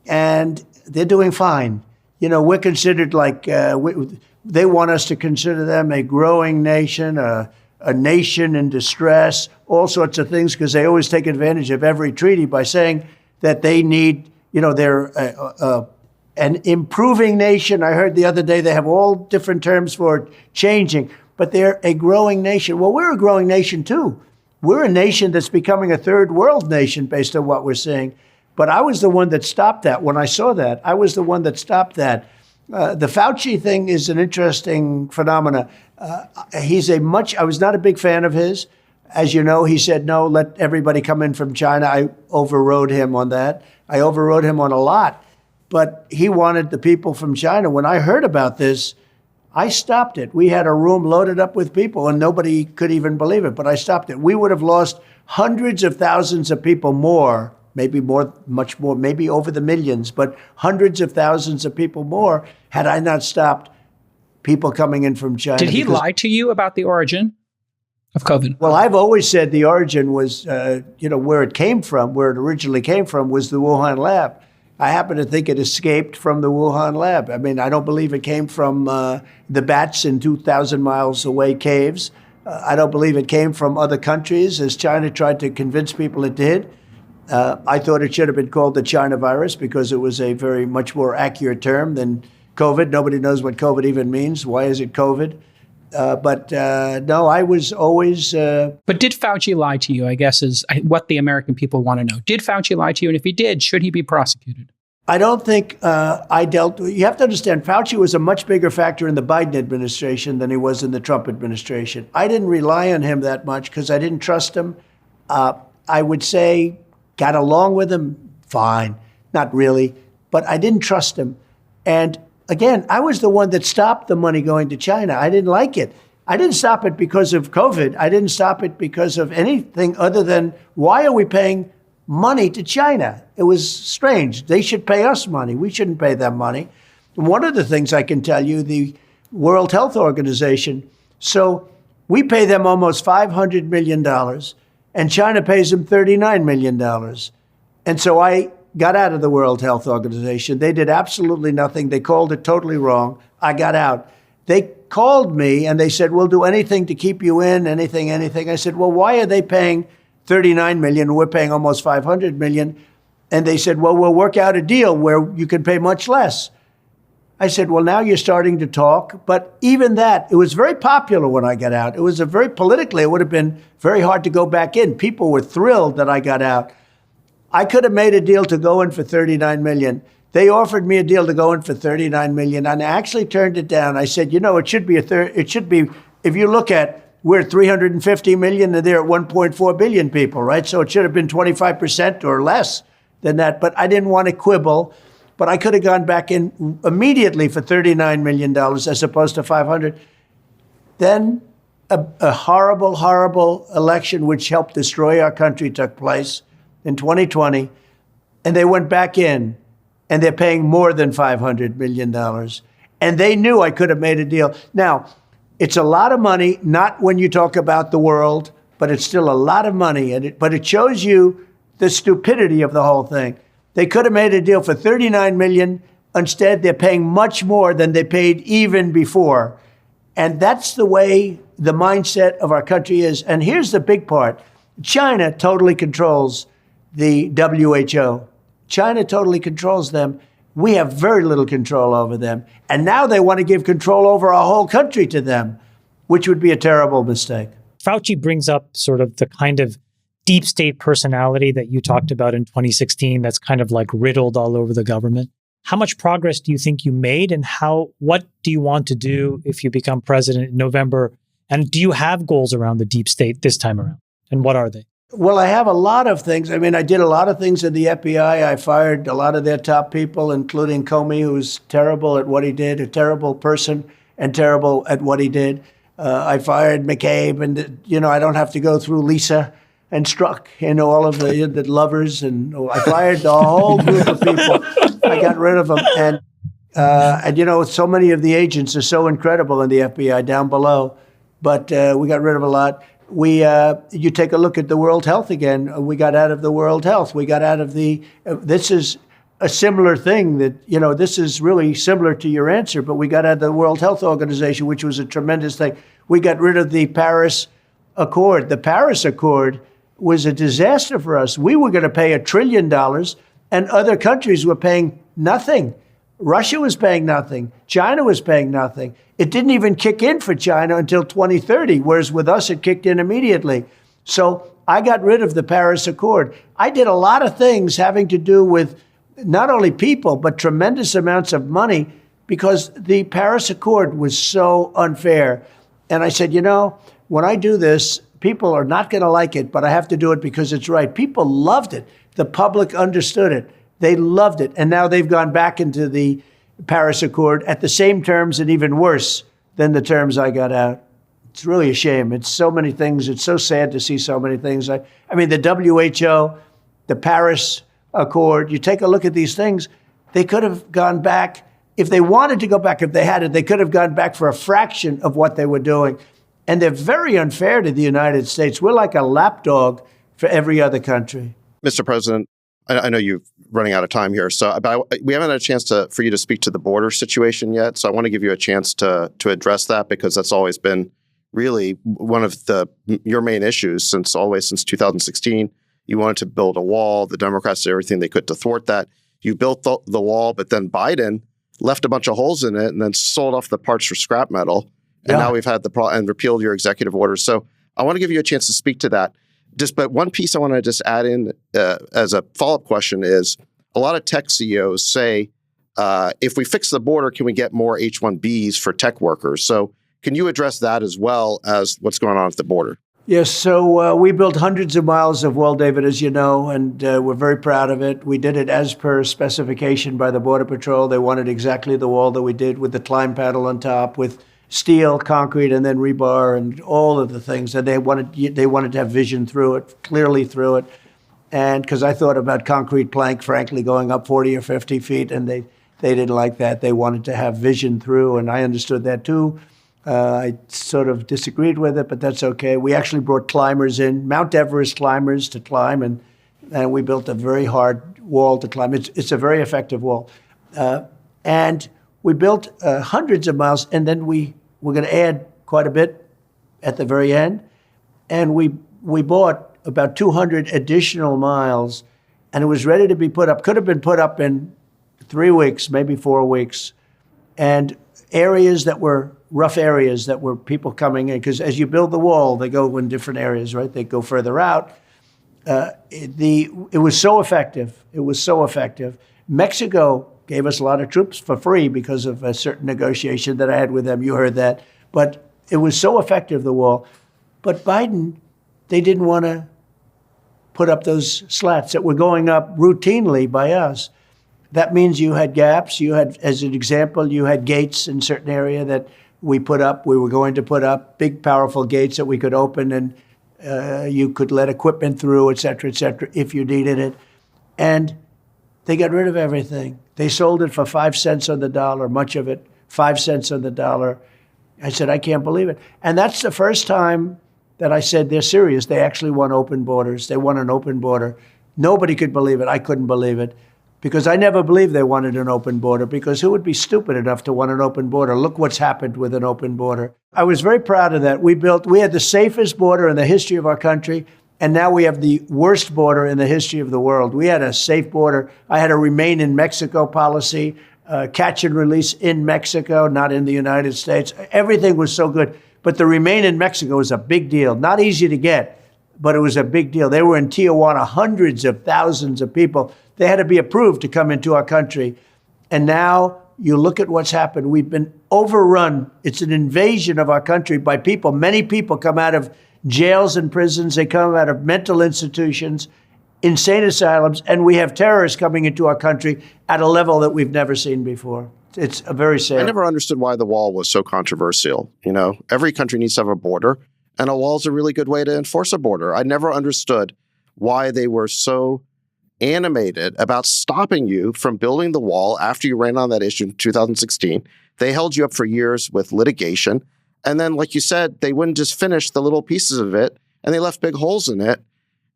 and they're doing fine. You know, we're considered like, they want us to consider them a growing nation, a nation in distress, all sorts of things, because they always take advantage of every treaty by saying that they need, you know, they're an improving nation. I heard the other day they have all different terms for changing, but they're a growing nation. Well, we're a growing nation too. We're a nation that's becoming a third world nation based on what we're seeing. But I was the one that stopped that when I saw that. I was the one that stopped that. The Fauci thing is an interesting phenomena. I was not a big fan of his. As you know, he said, no, let everybody come in from China. I overrode him on that. I overrode him on a lot. But he wanted the people from China. When I heard about this, I stopped it. We had a room loaded up with people, and nobody could even believe it, but I stopped it. We would have lost hundreds of thousands of people more, maybe more, much more, maybe over the millions, but hundreds of thousands of people more had I not stopped people coming in from China. Did he lie to you about the origin of COVID? Well, I've always said the origin was, where it came from, where it originally came from was the Wuhan lab. I happen to think it escaped from the Wuhan lab. I mean, I don't believe it came from the bats in 2,000 miles away caves. I don't believe it came from other countries, as China tried to convince people it did. I thought it should have been called the China virus because it was a very much more accurate term than COVID. Nobody knows what COVID even means. Why is it COVID? But no, I was always... But did Fauci lie to you, I guess, is what the American people want to know. Did Fauci lie to you? And if he did, should he be prosecuted? I don't think I dealt... You have to understand, Fauci was a much bigger factor in the Biden administration than he was in the Trump administration. I didn't rely on him that much because I didn't trust him. I would say got along with him, fine. Not really, but I didn't trust him. And again, I was the one that stopped the money going to China. I didn't like it. I didn't stop it because of COVID. I didn't stop it because of anything other than why are we paying money to China? It was strange. They should pay us money. We shouldn't pay them money. And one of the things I can tell you, the World Health Organization, so we pay them almost $500 million, and China pays them $39 million. And so I got out of the World Health Organization. They did absolutely nothing. They called it totally wrong. I got out. They called me and they said, we'll do anything to keep you in, anything. I said, well, why are they paying $39 million? We're paying almost $500 million. And they said, well, we'll work out a deal where you can pay much less. I said, well, now you're starting to talk. But even that, it was very popular when I got out. It was politically, it would have been very hard to go back in. People were thrilled that I got out. I could have made a deal to go in for $39 million. They offered me a deal to go in for $39 million, and I actually turned it down. I said, it should be if you look at, we're at 350 million and they're at 1.4 billion people, right? So it should have been 25% or less than that. But I didn't want to quibble. But I could have gone back in immediately for $39 million as opposed to 500. Then a horrible, horrible election which helped destroy our country took place in 2020. And they went back in and they're paying more than $500 million. And they knew I could have made a deal. Now, it's a lot of money, not when you talk about the world, but it's still a lot of money. But it shows you the stupidity of the whole thing. They could have made a deal for $39 million. Instead, they're paying much more than they paid even before. And that's the way the mindset of our country is. And here's the big part. China totally controls the WHO. China totally controls them. We have very little control over them. And now they want to give control over our whole country to them, which would be a terrible mistake. Fauci brings up sort of the kind of deep state personality that you talked about in 2016 that's kind of like riddled all over the government. How much progress do you think you made, and what do you want to do if you become president in November? And do you have goals around the deep state this time around? And what are they? Well, I have a lot of things. I mean, I did a lot of things in the FBI. I fired a lot of their top people, including Comey, who's terrible at what he did, a terrible person and terrible at what he did. I fired McCabe, and, I don't have to go through Lisa and Strzok, all of the lovers. And I fired a whole group of people. I got rid of them. And so many of the agents are so incredible in the FBI down below. But we got rid of a lot. You take a look at the World Health again. We got out of the World Health. We got out of this is a similar thing that, this is really similar to your answer, but we got out of the World Health Organization, which was a tremendous thing. We got rid of the Paris Accord. The Paris Accord was a disaster for us. We were going to pay $1 trillion and other countries were paying nothing. Russia was paying nothing. China was paying nothing. It didn't even kick in for China until 2030, whereas with us, it kicked in immediately. So I got rid of the Paris Accord. I did a lot of things having to do with not only people, but tremendous amounts of money because the Paris Accord was so unfair. And I said, when I do this, people are not going to like it, but I have to do it because it's right. People loved it. The public understood it. They loved it. And now they've gone back into the Paris Accord at the same terms and even worse than the terms I got out. It's really a shame. It's so many things. It's so sad to see so many things. I mean, the WHO, the Paris Accord, you take a look at these things, they could have gone back. If they wanted to go back, if they had it, they could have gone back for a fraction of what they were doing. And they're very unfair to the United States. We're like a lapdog for every other country. Mr. President, I know you're running out of time here, so we haven't had a chance for you to speak to the border situation yet. So I want to give you a chance to address that, because that's always been really one of your main issues since 2016. You wanted to build a wall. The Democrats did everything they could to thwart that. You built the wall, but then Biden left a bunch of holes in it and then sold off the parts for scrap metal. And now we've had and repealed your executive orders. So I want to give you a chance to speak to that. But one piece I want to just add in as a follow-up question is, a lot of tech CEOs say, if we fix the border, can we get more H-1Bs for tech workers? So can you address that as well as what's going on at the border? Yes, so we built hundreds of miles of wall, David, as you know, and we're very proud of it. We did it as per specification by the Border Patrol. They wanted exactly the wall that we did, with the climb paddle on top, with steel, concrete, and then rebar, and all of the things. And they wanted to have vision through it, clearly through it. And because I thought about concrete plank, frankly, going up 40 or 50 feet, and they didn't like that. They wanted to have vision through, and I understood that too. I sort of disagreed with it, but that's okay. We actually brought climbers in, Mount Everest climbers, to climb, and we built a very hard wall to climb. It's a very effective wall. And we built hundreds of miles, and then we're going to add quite a bit at the very end. And we bought about 200 additional miles, and it was ready to be put up. Could have been put up in 3 weeks, maybe 4 weeks. And areas that were rough areas that were people coming in, because as you build the wall, they go in different areas, right? They go further out. It was so effective. It was so effective. Mexico gave us a lot of troops for free because of a certain negotiation that I had with them. You heard that. But it was so effective, the wall. But Biden, they didn't want to put up those slats that were going up routinely by us. That means you had gaps. You had, as an example, you had gates in certain area that we were going to put up, big, powerful gates that we could open, and you could let equipment through, et cetera, if you needed it. And they got rid of everything. They sold it for 5 cents on the dollar, much of it, 5 cents on the dollar. I said, I can't believe it. And that's the first time that I said they're serious. They actually want open borders. They want an open border. Nobody could believe it. I couldn't believe it. Because I never believed they wanted an open border, because who would be stupid enough to want an open border? Look what's happened with an open border. I was very proud of that. We had the safest border in the history of our country, and now we have the worst border in the history of the world. We had a safe border. I had a remain in Mexico policy, catch and release in Mexico, not in the United States. Everything was so good. But the remain in Mexico was a big deal. Not easy to get, but it was a big deal. They were in Tijuana, hundreds of thousands of people. They had to be approved to come into our country. And now you look at what's happened. We've been overrun. It's an invasion of our country by people. Many people come out of jails and prisons. They come out of mental institutions, insane asylums, and we have terrorists coming into our country at a level that we've never seen before. It's a very sad. I never understood why the wall was so controversial. You know, every country needs to have a border, and a wall is a really good way to enforce a border. I never understood why they were so animated about stopping you from building the wall after you ran on that issue in 2016. They held you up for years with litigation. And then, like you said, they wouldn't just finish the little pieces of it, and they left big holes in it.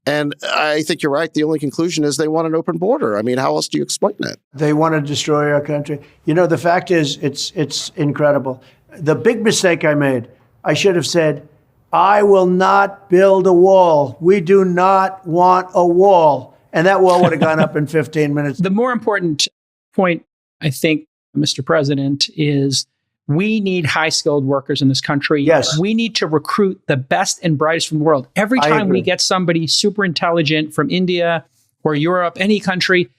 And I think you're right. The only conclusion is they want an open border. I mean, how else do you explain it? They want to destroy our country. You know, the fact is, it's incredible. The big mistake I made, I should have said, I will not build a wall. We do not want a wall. And that wall would have gone up in 15 minutes. The more important point, I think, Mr. President, is we need high-skilled workers in this country. Yes. We need to recruit the best and brightest from the world. Every time we get somebody super intelligent from India or Europe, any country,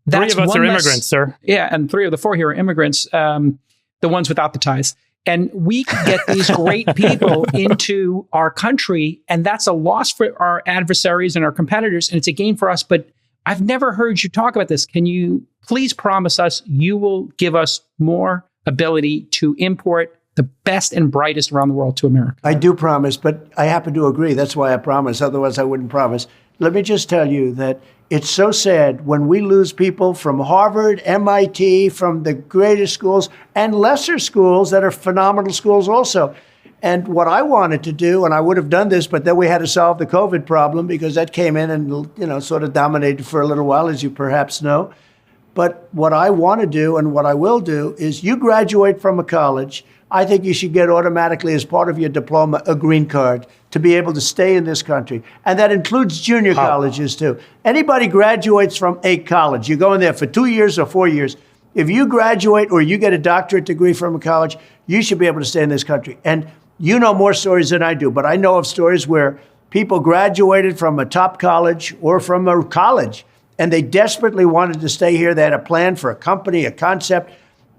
that's 3 of us are immigrants, sir. Yeah, and 3 of the 4 here are immigrants, the ones without the ties. And we can get these great people into our country, and that's a loss for our adversaries and our competitors, and it's a gain for us. But I've never heard you talk about this. Can you please promise us you will give us more ability to import the best and brightest around the world to America? I do promise, but I happen to agree. That's why I promise. Otherwise, I wouldn't promise. Let me just tell you that it's so sad when we lose people from Harvard, MIT, from the greatest schools and lesser schools that are phenomenal schools also. And what I wanted to do, and I would have done this, but then we had to solve the COVID problem because that came in and, sort of dominated for a little while, as you perhaps know. But what I want to do and what I will do is you graduate from a college, I think you should get automatically as part of your diploma a green card to be able to stay in this country. And that includes junior colleges too. Anybody graduates from a college, you go in there for 2 years or 4 years. If you graduate or you get a doctorate degree from a college, you should be able to stay in this country. And you know more stories than I do, but I know of stories where people graduated from a top college or from a college and they desperately wanted to stay here. They had a plan for a company, a concept,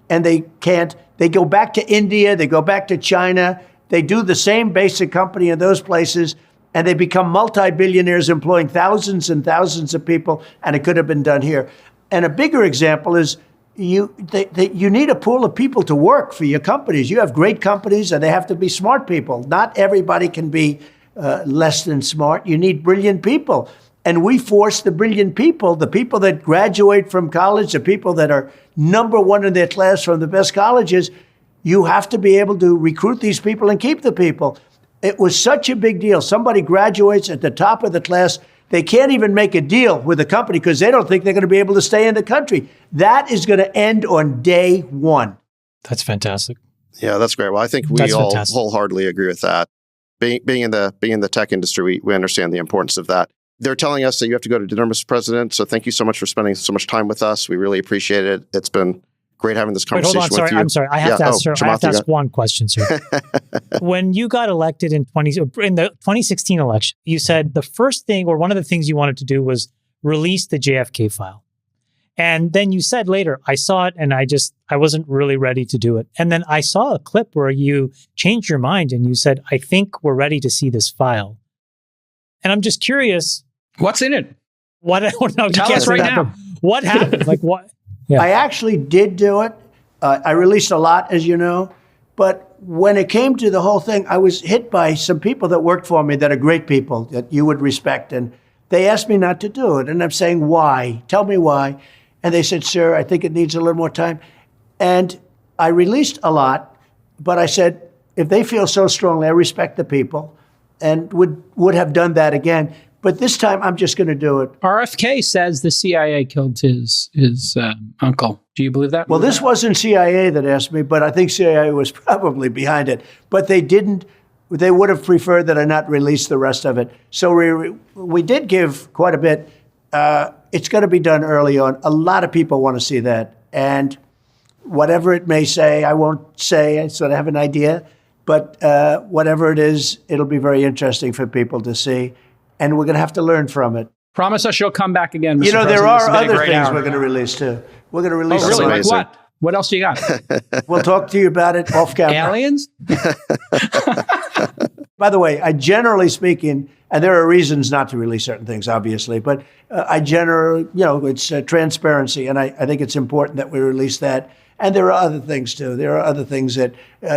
and they can't. They go back to India, they go back to China, they do the same basic company in those places, and they become multi-billionaires employing thousands and thousands of people, and it could have been done here. And a bigger example is you need a pool of people to work for your companies. You have great companies, and they have to be smart people. Not everybody can be less than smart. You need brilliant people. And we force the brilliant people, the people that graduate from college, the people that are number one in their class from the best colleges, you have to be able to recruit these people and keep the people. It was such a big deal. Somebody graduates at the top of the class. They can't even make a deal with the company because they don't think they're going to be able to stay in the country. That is going to end on day one. That's fantastic. Yeah, that's great. Well, I think we all wholeheartedly agree with that. Being in the tech industry, we understand the importance of that. They're telling us that you have to go to dinner, Mr. President. So thank you so much for spending so much time with us. We really appreciate it. It's been great having this conversation with you. I'm sorry. I have to ask, sir. I have to ask one question, sir. When you got elected in the 2016 election, you said the first thing or one of the things you wanted to do was release the JFK file. And then you said later, I saw it and I wasn't really ready to do it. And then I saw a clip where you changed your mind and you said, I think we're ready to see this file. And I'm just curious. What's in it? What? No, tell us right now. What happened? Like what? Yeah. I actually did do it. I released a lot, as you know. But when it came to the whole thing, I was hit by some people that worked for me that are great people that you would respect. And they asked me not to do it. And I'm saying, why? Tell me why. And they said, sir, I think it needs a little more time. And I released a lot. But I said, if they feel so strongly, I respect the people and would have done that again. But this time, I'm just going to do it. RFK says the CIA killed his uncle. Do you believe that? Well, this wasn't CIA that asked me, but I think CIA was probably behind it. But they didn't. They would have preferred that I not release the rest of it. So we did give quite a bit. It's going to be done early on. A lot of people want to see that. And whatever it may say, I won't say. I sort of have an idea. But whatever it is, it'll be very interesting for people to see. And we're going to have to learn from it. Promise us you'll come back again, Mr. You know, President. there are other things we're going to release, too. We're going to release. Oh, really? Like amazing. what? What else do you got? We'll talk to you about it off camera. Aliens? By the way, generally speaking, and there are reasons not to release certain things, obviously, but I generally, it's transparency, and I think it's important that we release that. And there are other things, too. There are other things that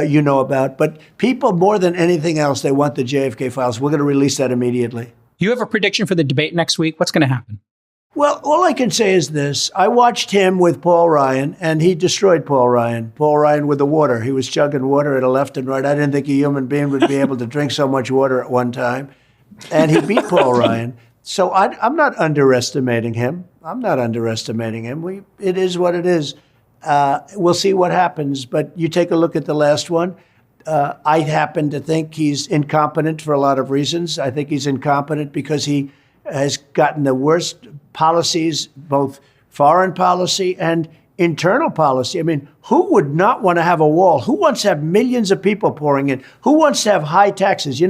you know about. But people, more than anything else, they want the JFK files. We're going to release that immediately. You have a prediction for the debate next week? What's going to happen? Well, all I can say is this. I watched him with Paul Ryan, and he destroyed Paul Ryan. Paul Ryan with the water. He was chugging water at a left and right. I didn't think a human being would be able to drink so much water at one time. And he beat Paul Ryan. So I'm not underestimating him. It is what it is. We'll see what happens. But you take a look at the last one. I happen to think he's incompetent for a lot of reasons. I think he's incompetent because he has gotten the worst policies, both foreign policy and internal policy. I mean, who would not want to have a wall? Who wants to have millions of people pouring in? Who wants to have high taxes?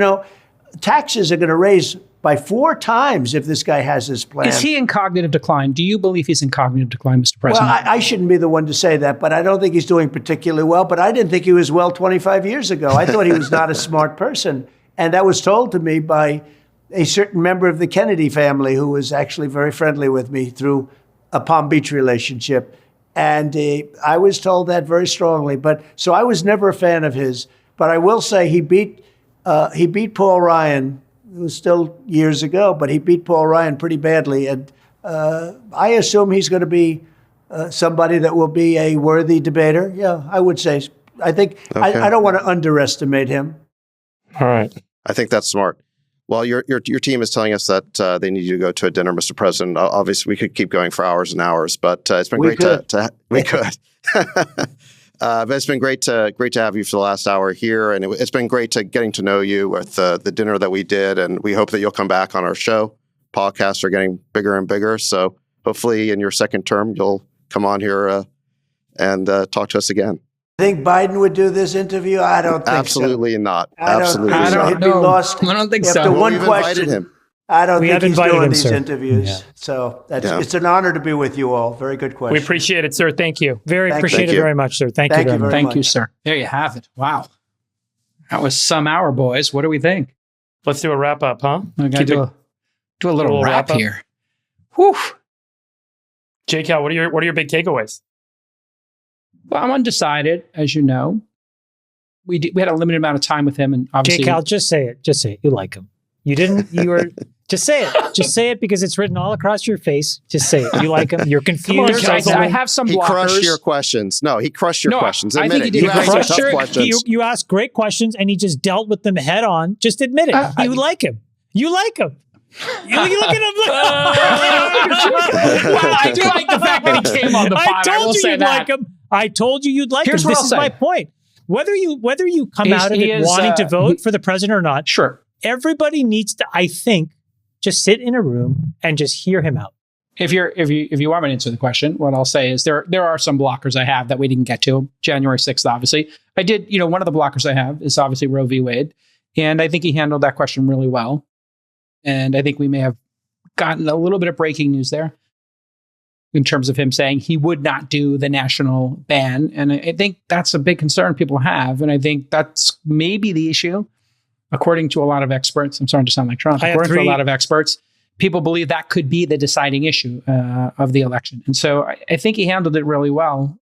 Taxes are going to raise by 4 times if this guy has his plan. Is he in cognitive decline? Do you believe he's in cognitive decline, Mr. President? Well, I shouldn't be the one to say that, but I don't think he's doing particularly well. But I didn't think he was well 25 years ago. I thought he was not a smart person. And that was told to me by a certain member of the Kennedy family who was actually very friendly with me through a Palm Beach relationship. And I was told that very strongly. So I was never a fan of his. But I will say he beat Paul Ryan. It was still years ago, but he beat Paul Ryan pretty badly. And I assume he's going to be somebody that will be a worthy debater. Yeah, I would say. I think okay. I don't want to underestimate him. All right. I think that's smart. Well, your team is telling us that they need you to go to a dinner, Mr. President. Obviously, we could keep going for hours and hours, but it's been great to we could. But it's been great to have you for the last hour here, and it's been great to getting to know you with the dinner that we did, and we hope that you'll come back on our show. Podcasts are getting bigger and bigger, so hopefully in your second term you'll come on here and talk to us again. Think Biden would do this interview? I don't think Absolutely so. not. Absolutely I not. don't He'd be know. lost. I don't think After so. one We've question, invited him. I don't We think have he's invited doing him, these sir. interviews. Yeah. So Yeah. it's an honor to be with you all. Very good question. We appreciate it, sir. Thank you. Very Thank appreciated you. very much, sir. Thank you Thank very you much. very Thank you, much. sir. There you have it. Wow. That was some hour, boys. What do we think? Let's do a wrap up, huh? We got to Keep it- do a little little wrap wrap-up? here. Whew. J. Cal, what are your big takeaways? Well, I'm undecided, as you know. We had a limited amount of time with him, and obviously, Cal, just say it. Just say it. You like him. You didn't. You were. Just say it. Just say it because it's written all across your face. Just say it. You like him. You're confused. Cal, I have some He blockers. crushed your questions. No, he crushed your No, questions. I Admit think it. he did You a great asked some job. tough questions. You asked great questions and he just dealt with them head on. Just admit it. You like him. You like him. You look at him. Well, I do like the fact that he came on the pod. I will told you say you'd that. like him. I told you you'd like Here's him. what This I'll is say. my point. Whether you come out of He it is, wanting to vote for the president or not, Sure. everybody needs to, I think, just sit in a room and just hear him out. If you want me to answer the question, what I'll say is there are some blockers I have that we didn't get to. January 6th, obviously. I did, one of the blockers I have is obviously Roe v. Wade. And I think he handled that question really well. And I think we may have gotten a little bit of breaking news there in terms of him saying he would not do the national ban. And I think that's a big concern people have. And I think that's maybe the issue, according to a lot of experts. I'm starting to sound like Trump. I have According to a three- lot of experts, people believe that could be the deciding issue of the election. And so I think he handled it really well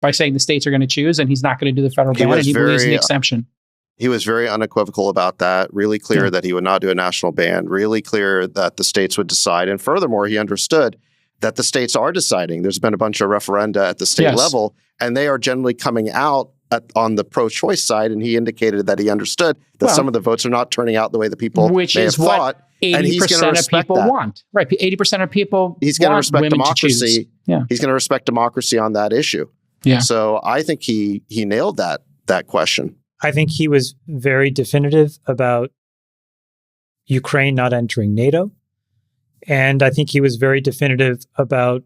by saying the states are going to choose and he's not going to do the federal ban, and he believes in the exemption. He was very unequivocal about that, really clear that he would not do a national ban, really clear that the states would decide. And furthermore, he understood that the states are deciding. There's been a bunch of referenda at the state level, and they are generally coming out on the pro-choice side. And he indicated that he understood that some of the votes are not turning out the way the people may have thought. And he's going to 80% of respect people that. want. Right. 80% of people He's going to want respect women to choose. democracy. Yeah. He's going to respect democracy on that issue. Yeah. So I think he nailed that question. I think he was very definitive about Ukraine not entering NATO. And I think he was very definitive about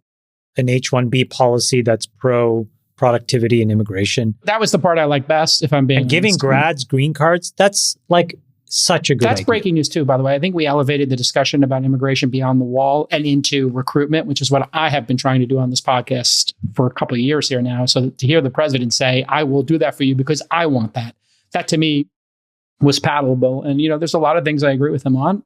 an H-1B policy that's pro-productivity and immigration. That was the part I like best, if I'm being And giving honest. grads green cards, that's like such a good That's idea. breaking news too, by the way. I think we elevated the discussion about immigration beyond the wall and into recruitment, which is what I have been trying to do on this podcast for a couple of years here now. So to hear the president say, I will do that for you because I want that, that to me was palatable. And, there's a lot of things I agree with him on.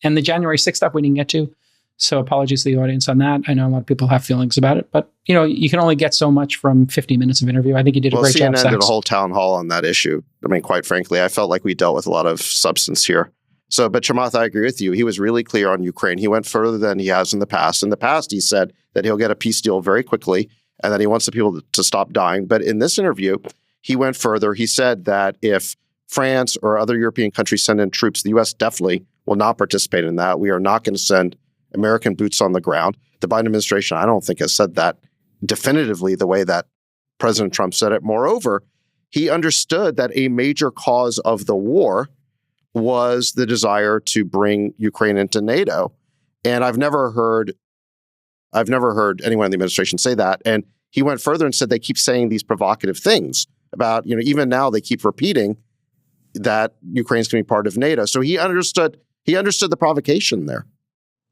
And the January 6th stuff we didn't get to. So apologies to the audience on that. I know a lot of people have feelings about it, but you can only get so much from 50 minutes of interview. I think he did a great job. CNN did a whole town hall on that issue. I mean, quite frankly, I felt like we dealt with a lot of substance here. So, but Chamath, I agree with you. He was really clear on Ukraine. He went further than he has in the past. In the past, he said that he'll get a peace deal very quickly and that he wants the people to stop dying. But in this interview, he went further. He said that if France or other European countries send in troops, the U.S. definitely will not participate in that. We are not going to send American boots on the ground. The Biden administration, I don't think, has said that definitively the way that President Trump said it. Moreover, he understood that a major cause of the war was the desire to bring Ukraine into NATO. And I've never heard anyone in the administration say that. And he went further and said they keep saying these provocative things about, even now they keep repeating that Ukraine's going to be part of NATO. So he understood the provocation there.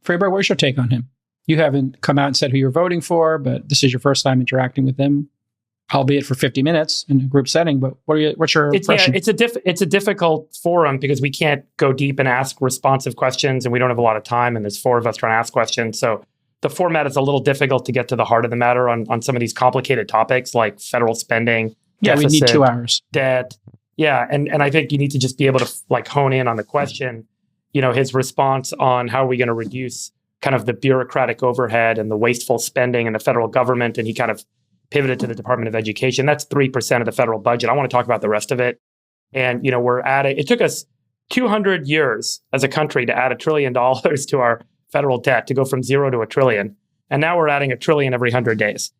Freeberg, where's your take on him? You haven't come out and said who you're voting for, but this is your first time interacting with him, albeit for 50 minutes in a group setting. But what's your impression? It's a difficult forum because we can't go deep and ask responsive questions, and we don't have a lot of time, and there's four of us trying to ask questions. So the format is a little difficult to get to the heart of the matter on some of these complicated topics like federal spending, deficit, we need 2 hours. debt. Yeah, and I think you need to just be able to hone in on the question. His response on how are we going to reduce kind of the bureaucratic overhead and the wasteful spending in the federal government. And he kind of pivoted to the Department of Education. That's 3% of the federal budget. I want to talk about the rest of it. And, it took us 200 years as a country to add $1 trillion to our federal debt to go from 0 to $1 trillion. And now we're adding $1 trillion every 100 days.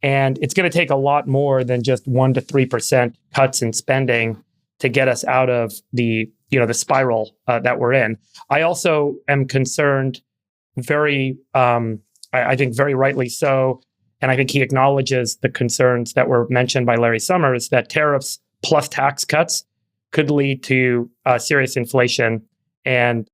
And it's going to take a lot more than just 1 to 3% cuts in spending to get us out of the spiral that we're in. I also am concerned I think very rightly so. And I think he acknowledges the concerns that were mentioned by Larry Summers that tariffs plus tax cuts could lead to serious inflation and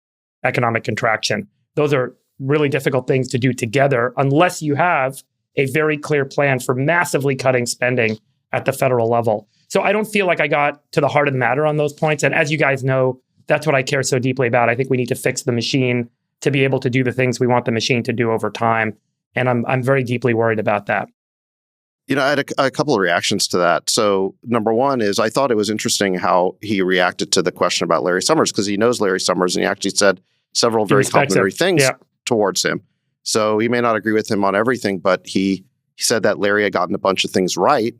economic contraction. Those are really difficult things to do together unless you have a very clear plan for massively cutting spending at the federal level. So I don't feel like I got to the heart of the matter on those points. And as you guys know, that's what I care so deeply about. I think we need to fix the machine to be able to do the things we want the machine to do over time. And I'm very deeply worried about that. I had a couple of reactions to that. So number one is I thought it was interesting how he reacted to the question about Larry Summers, because he knows Larry Summers and he actually said several very complimentary things towards him. So he may not agree with him on everything, but he said that Larry had gotten a bunch of things right.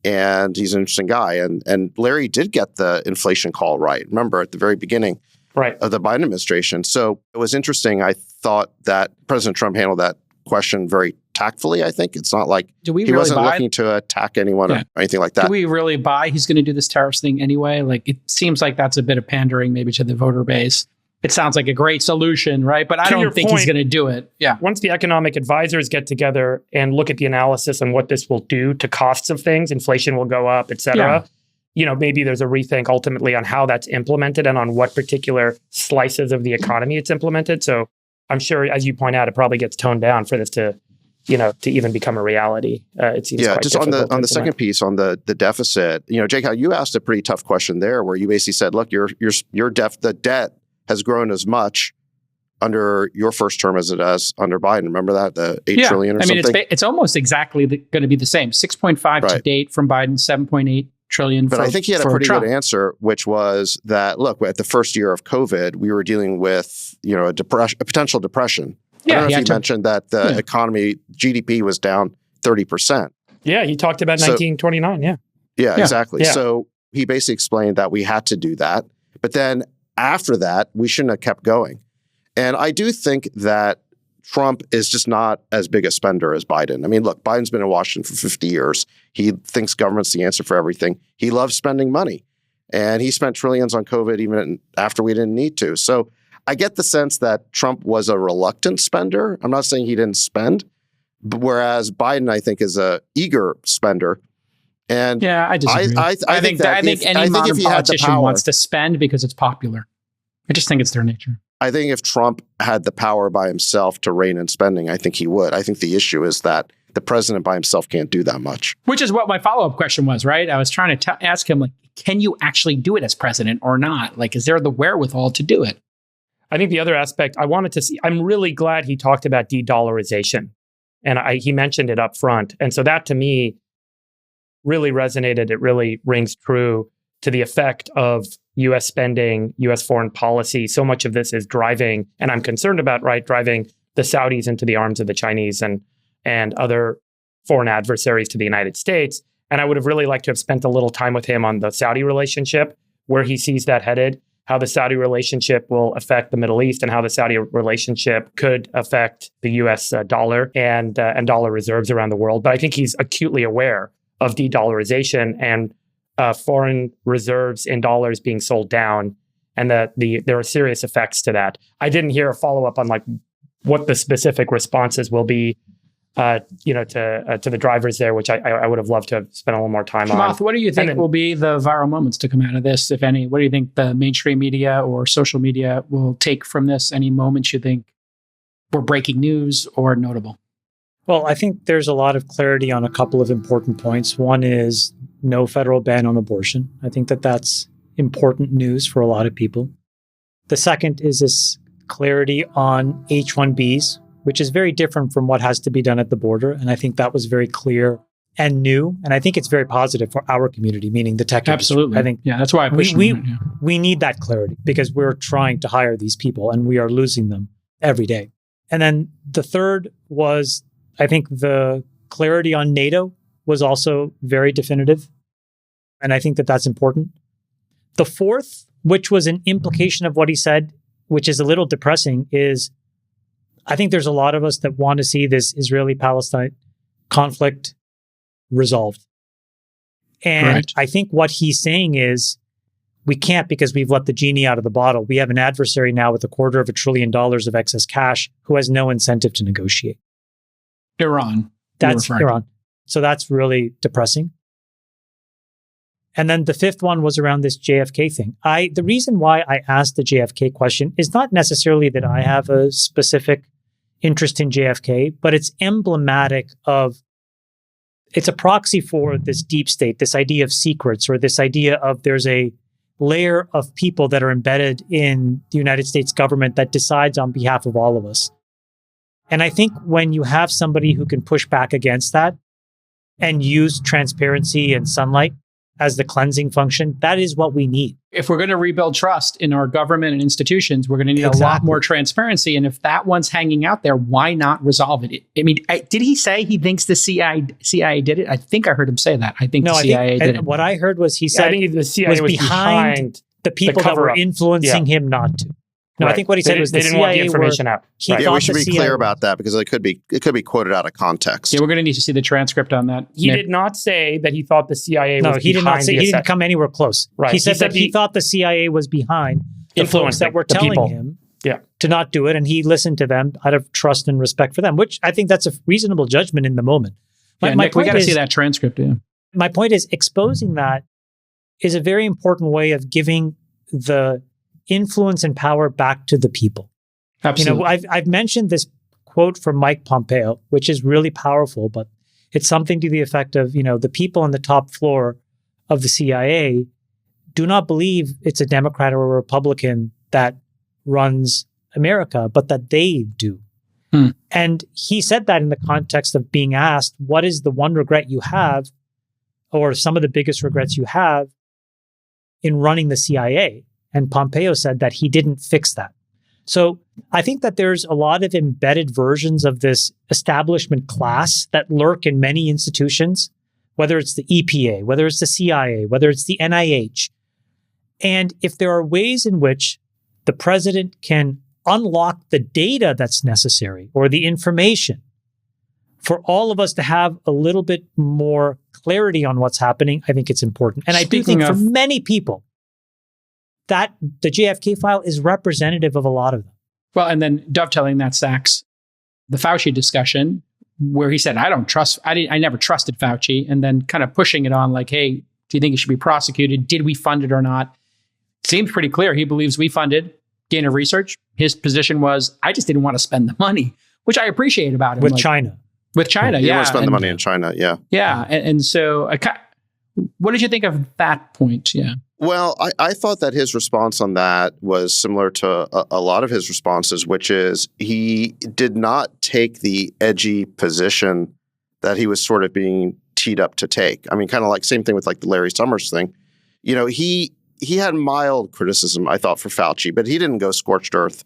And he's an interesting guy. And Larry did get the inflation call right. Remember, at the very beginning of the Biden administration. So it was interesting. I thought that President Trump handled that question very tactfully, I think. It's not like he wasn't looking to attack anyone or anything like that. Do we really buy he's going to do this tariffs thing anyway? Like, it seems like that's a bit of pandering maybe to the voter base. It sounds like a great solution, right? But I don't think he's going to do it. Yeah. Once the economic advisors get together and look at the analysis and what this will do to costs of things, inflation will go up, et cetera. Maybe there's a rethink ultimately on how that's implemented and on what particular slices of the economy it's implemented. So I'm sure, as you point out, it probably gets toned down for this to even become a reality. It seems quite just on the second piece on the deficit. Jake, how you asked a pretty tough question there, where you basically said, "Look, the debt has grown as much under your first term as it has under Biden." Remember that, the $8 trillion or something? It's almost exactly going to be the same. 6.5 to date from Biden, 7.8 trillion. But I think he had a pretty good answer, which was that, look, at the first year of COVID, we were dealing with a potential depression. I don't know if he mentioned that the economy, GDP was down 30%. Yeah, he talked about 1929. Yeah, exactly. Yeah. So he basically explained that we had to do that. But then after that, we shouldn't have kept going. And I do think that Trump is just not as big a spender as Biden. I mean, look, Biden's been in Washington for 50 years. He thinks government's the answer for everything. He loves spending money. And he spent trillions on COVID even after we didn't need to. So I get the sense that Trump was a reluctant spender. I'm not saying he didn't spend, whereas Biden, I think, is a eager spender. And I disagree. I think any modern politician wants to spend because it's popular. I just think it's their nature. I think if Trump had the power by himself to rein in spending, I think he would. I think the issue is that the president by himself can't do that much. Which is what my follow-up question was, right? I was trying to ask him, like, can you actually do it as president or not? Like, is there the wherewithal to do it? I think the other aspect I wanted to see, I'm really glad he talked about de-dollarization. And he mentioned it up front. And so that, to me, really resonated. It really rings true to the effect of U.S. spending, U.S. foreign policy. So much of this is driving, and I'm concerned about, driving the Saudis into the arms of the Chinese and other foreign adversaries to the United States. And I would have really liked to have spent a little time with him on the Saudi relationship, where he sees that headed, how the Saudi relationship will affect the Middle East, and how the Saudi relationship could affect the U.S. dollar and dollar reserves around the world. But I think he's acutely aware of de-dollarization and foreign reserves in dollars being sold down, and that there are serious effects to that. I didn't hear a follow-up on what the specific responses will be, to the drivers there, which I would have loved to have spent a little more time on. What do you think will be the viral moments to come out of this, if any? What do you think the mainstream media or social media will take from this? Any moments you think were breaking news or notable? Well, I think there's a lot of clarity on a couple of important points. One is no federal ban on abortion. I think that's important news for a lot of people. The second is this clarity on H-1Bs, which is very different from what has to be done at the border. And I think that was very clear and new. And I think it's very positive for our community, meaning the tech industry. Absolutely. I think that's why I push we need that clarity, because we're trying to hire these people and we are losing them every day. And then the third was, I think, the clarity on NATO was also very definitive. And I think that's important. The fourth, which was an implication of what he said, which is a little depressing, is I think there's a lot of us that want to see this Israeli-Palestine conflict resolved. And Correct. I think what he's saying is we can't because we've let the genie out of the bottle. We have an adversary now with $250 billion of excess cash who has no incentive to negotiate. Iran. That's Iran. So that's really depressing. And then the fifth one was around this JFK thing. The reason why I asked the JFK question is not necessarily that I have a specific interest in JFK, but it's emblematic of, it's a proxy for this deep state, this idea of secrets, or this idea of there's a layer of people that are embedded in the United States government that decides on behalf of all of us. And I think when you have somebody who can push back against that and use transparency and sunlight as the cleansing function, that is what we need. If we're going to rebuild trust in our government and institutions, we're going to need a lot more transparency. And if that one's hanging out there, why not resolve it? I mean, did he say he thinks the CIA did it? I think I heard him say that. I think the CIA did it. What I heard was he said I think the CIA was behind the people that were influencing him not to. No, Right. I think what he said was they the didn't CIA want the information out. Yeah, we should be clear about that because it could be quoted out of context. Yeah, we're going to need to see the transcript on that. He did not say that he thought the CIA was he did not say. He didn't come anywhere close. Right. He said that he thought the CIA was behind the folks that were telling him to not do it, and he listened to them out of trust and respect for them, which I think that's a reasonable judgment in the moment. Nick, we got to see that transcript. Yeah. My point is, exposing that is a very important way of giving the influence and power back to the people. Absolutely. I've mentioned this quote from Mike Pompeo, which is really powerful, but it's something to the effect of, the people on the top floor of the CIA do not believe it's a Democrat or a Republican that runs America, but that they do. And he said that in the context of being asked, what is the one regret you have, or some of the biggest regrets you have in running the CIA? And Pompeo said that he didn't fix that. So I think that there's a lot of embedded versions of this establishment class that lurk in many institutions, whether it's the EPA, whether it's the CIA, whether it's the NIH. And if there are ways in which the president can unlock the data that's necessary or the information for all of us to have a little bit more clarity on what's happening, I think it's important. And I do think for many people, that the JFK file is representative of a lot of them. Well, and then dovetailing that, Sachs, the Fauci discussion, where he said, I never trusted Fauci, and then kind of pushing it on like, hey, do you think it should be prosecuted? Did we fund it or not? Seems pretty clear. He believes we funded Gain of Research. His position was, I just didn't want to spend the money, which I appreciate about him. With China. With China, You want to spend the money in China, yeah. Yeah, and so what did you think of that point? Yeah. Well, I thought that his response on that was similar to a lot of his responses, which is he did not take the edgy position that he was sort of being teed up to take. I mean, kind of like same thing with like the Larry Summers thing. He had mild criticism, I thought, for Fauci, but he didn't go scorched earth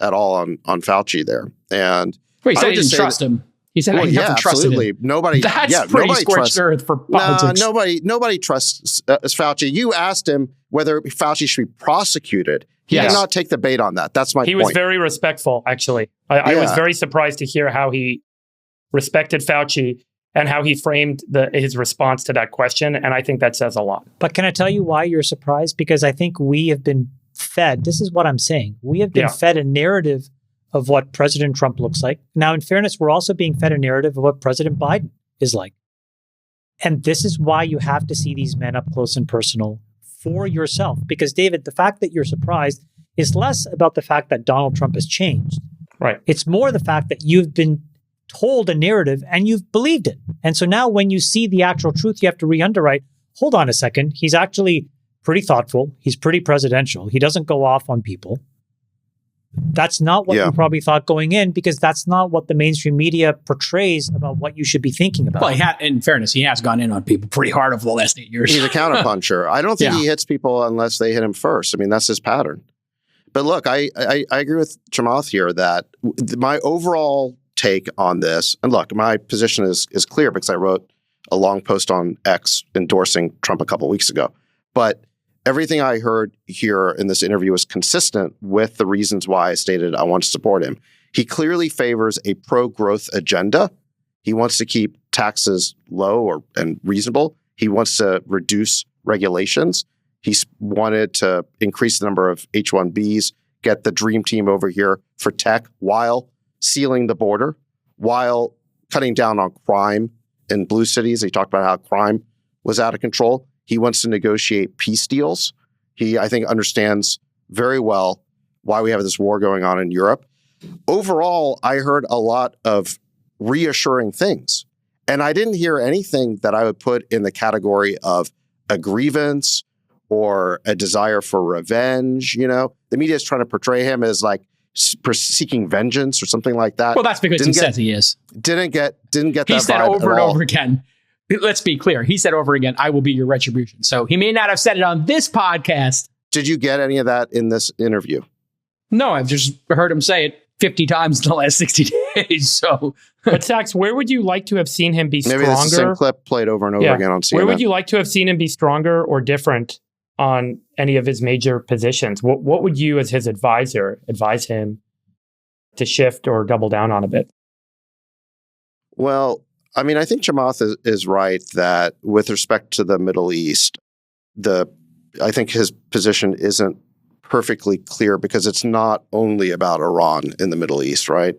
at all on Fauci there. And he said he didn't trust him. He said, "I never trusted him." Nobody. That's pretty scorched earth for politics. Nobody trusts Fauci. You asked him whether Fauci should be prosecuted. He did not take the bait on that. That's my point. He was very respectful, actually. I was very surprised to hear how he respected Fauci and how he framed his response to that question. And I think that says a lot. But can I tell you why you're surprised? Because I think we have been fed, this is what I'm saying, we have been fed a narrative of what President Trump looks like. Now, in fairness, we're also being fed a narrative of what President Biden is like. And this is why you have to see these men up close and personal for yourself. Because, David, the fact that you're surprised is less about the fact that Donald Trump has changed. Right. It's more the fact that you've been told a narrative and you've believed it. And so now when you see the actual truth, you have to re-underwrite. Hold on a second. He's actually pretty thoughtful. He's pretty presidential. He doesn't go off on people. That's not what you probably thought going in, because that's not what the mainstream media portrays about what you should be thinking about. Well, in fairness, he has gone in on people pretty hard over the last 8 years. He's a counterpuncher. I don't think he hits people unless they hit him first. I mean, that's his pattern. But look, I agree with Chamath here that my overall take on this, and look, my position is clear because I wrote a long post on X endorsing Trump a couple of weeks ago. But everything I heard here in this interview was consistent with the reasons why I stated I want to support him. He clearly favors a pro-growth agenda. He wants to keep taxes low and reasonable. He wants to reduce regulations. He's wanted to increase the number of H-1Bs, get the dream team over here for tech while sealing the border, while cutting down on crime in blue cities. He talked about how crime was out of control. He wants to negotiate peace deals. He, I think, understands very well why we have this war going on in Europe. Overall, I heard a lot of reassuring things. And I didn't hear anything that I would put in the category of a grievance or a desire for revenge. You know, the media is trying to portray him as like seeking vengeance or something like that. Well, that's because says he is. Didn't get that He said vibe over at and all. over again. Let's be clear. He said over again, I will be your retribution. So he may not have said it on this podcast. Did you get any of that in this interview? No, I've just heard him say it 50 times in the last 60 days. So, But Sachs, where would you like to have seen him be Maybe stronger? that's the same clip played over and over again on CNN. Where would you like to have seen him be stronger or different on any of his major positions? What would you, as his advisor, advise him to shift or double down on a bit? Well, I mean, I think Chamath is right that with respect to the Middle East, I think his position isn't perfectly clear because it's not only about Iran in the Middle East, right?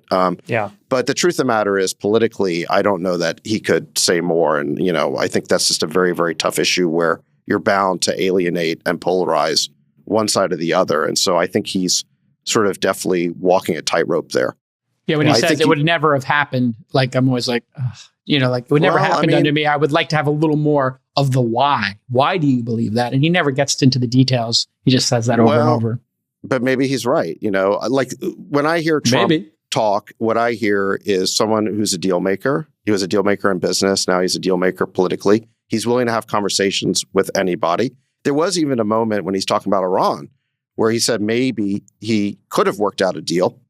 Yeah. But the truth of the matter is, politically, I don't know that he could say more. And, you know, I think that's just a very, very tough issue where you're bound to alienate and polarize one side or the other. And so I think he's sort of definitely walking a tightrope there. Yeah, when he says it would never have happened, like I'm always like, ugh, you know, like it would never happen under me. I would like to have a little more of the why. Why do you believe that? And he never gets into the details. He just says that over and over. But maybe he's right. You know, like when I hear Trump talk, what I hear is someone who's a deal maker. He was a deal maker in business. Now he's a deal maker politically. He's willing to have conversations with anybody. There was even a moment when he's talking about Iran where he said maybe he could have worked out a deal.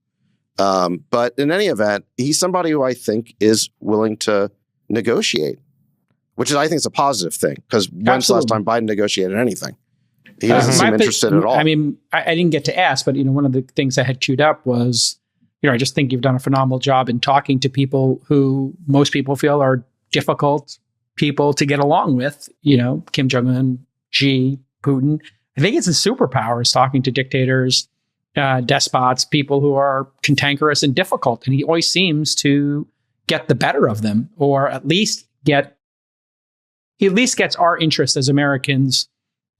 But in any event, he's somebody who I think is willing to negotiate, which is, I think, is a positive thing because when's the last time Biden negotiated anything? He doesn't seem interested at all. I mean, I didn't get to ask, but, you know, one of the things I had queued up was, you know, I just think you've done a phenomenal job in talking to people who most people feel are difficult people to get along with, you know, Kim Jong-un, Xi, Putin. I think it's a superpower is talking to dictators, despots, people who are cantankerous and difficult. And he always seems to get the better of them, or at least gets our interests as Americans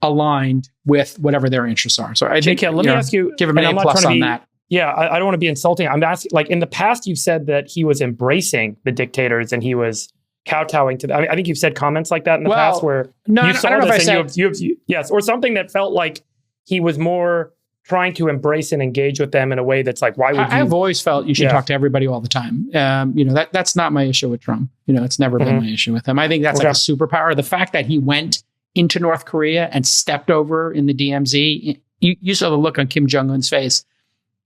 aligned with whatever their interests are. So I think, let me ask you, give him an A+ on that. Yeah, I don't want to be insulting. I'm asking, like in the past, you've said that he was embracing the dictators and he was kowtowing to them. I think you've said comments like that in the past where no, you saw I don't know this if I and said, yes, or something that felt like he was more trying to embrace and engage with them in a way that's like, why would you? I've always felt you should talk to everybody all the time. You know, that's not my issue with Trump. You know, it's never been my issue with him. I think that's like a superpower. The fact that he went into North Korea and stepped over in the DMZ, you saw the look on Kim Jong-un's face.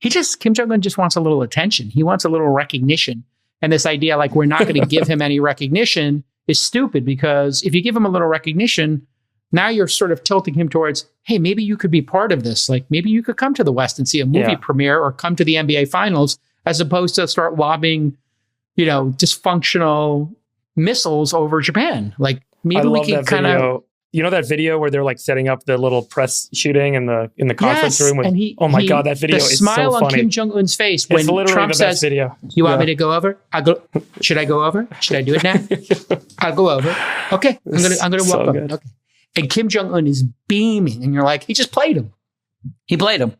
Kim Jong-un just wants a little attention. He wants a little recognition. And this idea, like, we're not going to give him any recognition is stupid, because if you give him a little recognition, now you're sort of tilting him towards, hey, maybe you could be part of this. Like, maybe you could come to the West and see a movie premiere or come to the NBA finals, as opposed to start lobbing, you know, dysfunctional missiles over Japan. Like, maybe we can kind of... You know that video where they're like setting up the little press shooting in the conference room? And God, that video is so funny. The smile on Kim Jong-un's face when Trump says, video. You want me to go over? Should I go over? Should I do it now? I'll go over. Okay, I'm gonna walk over. Okay. And Kim Jong-un is beaming, and you're like, he just played him. He played him.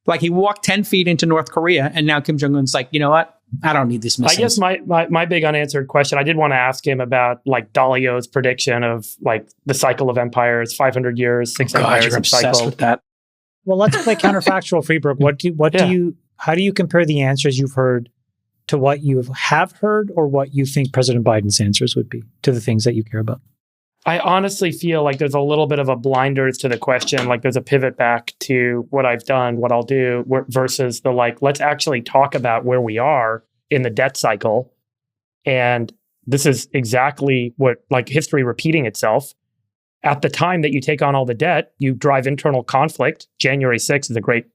Like, he walked 10 feet into North Korea, and now Kim Jong-un's like, you know what? I don't need this missile. I guess my big unanswered question, I did want to ask him about like Dalio's prediction of like the cycle of empires, 500 years, 6 empires you're obsessed cycle. with that. Well, let's play counterfactual, Freebrook. How do you compare the answers you've heard to what you have heard, or what you think President Biden's answers would be to the things that you care about? I honestly feel like there's a little bit of a blinders to the question. Like, there's a pivot back to what I've done, what I'll do, versus the like, let's actually talk about where we are in the debt cycle. And this is exactly what, like, history repeating itself. at the time that you take on all the debt, you drive internal conflict. January 6th is a great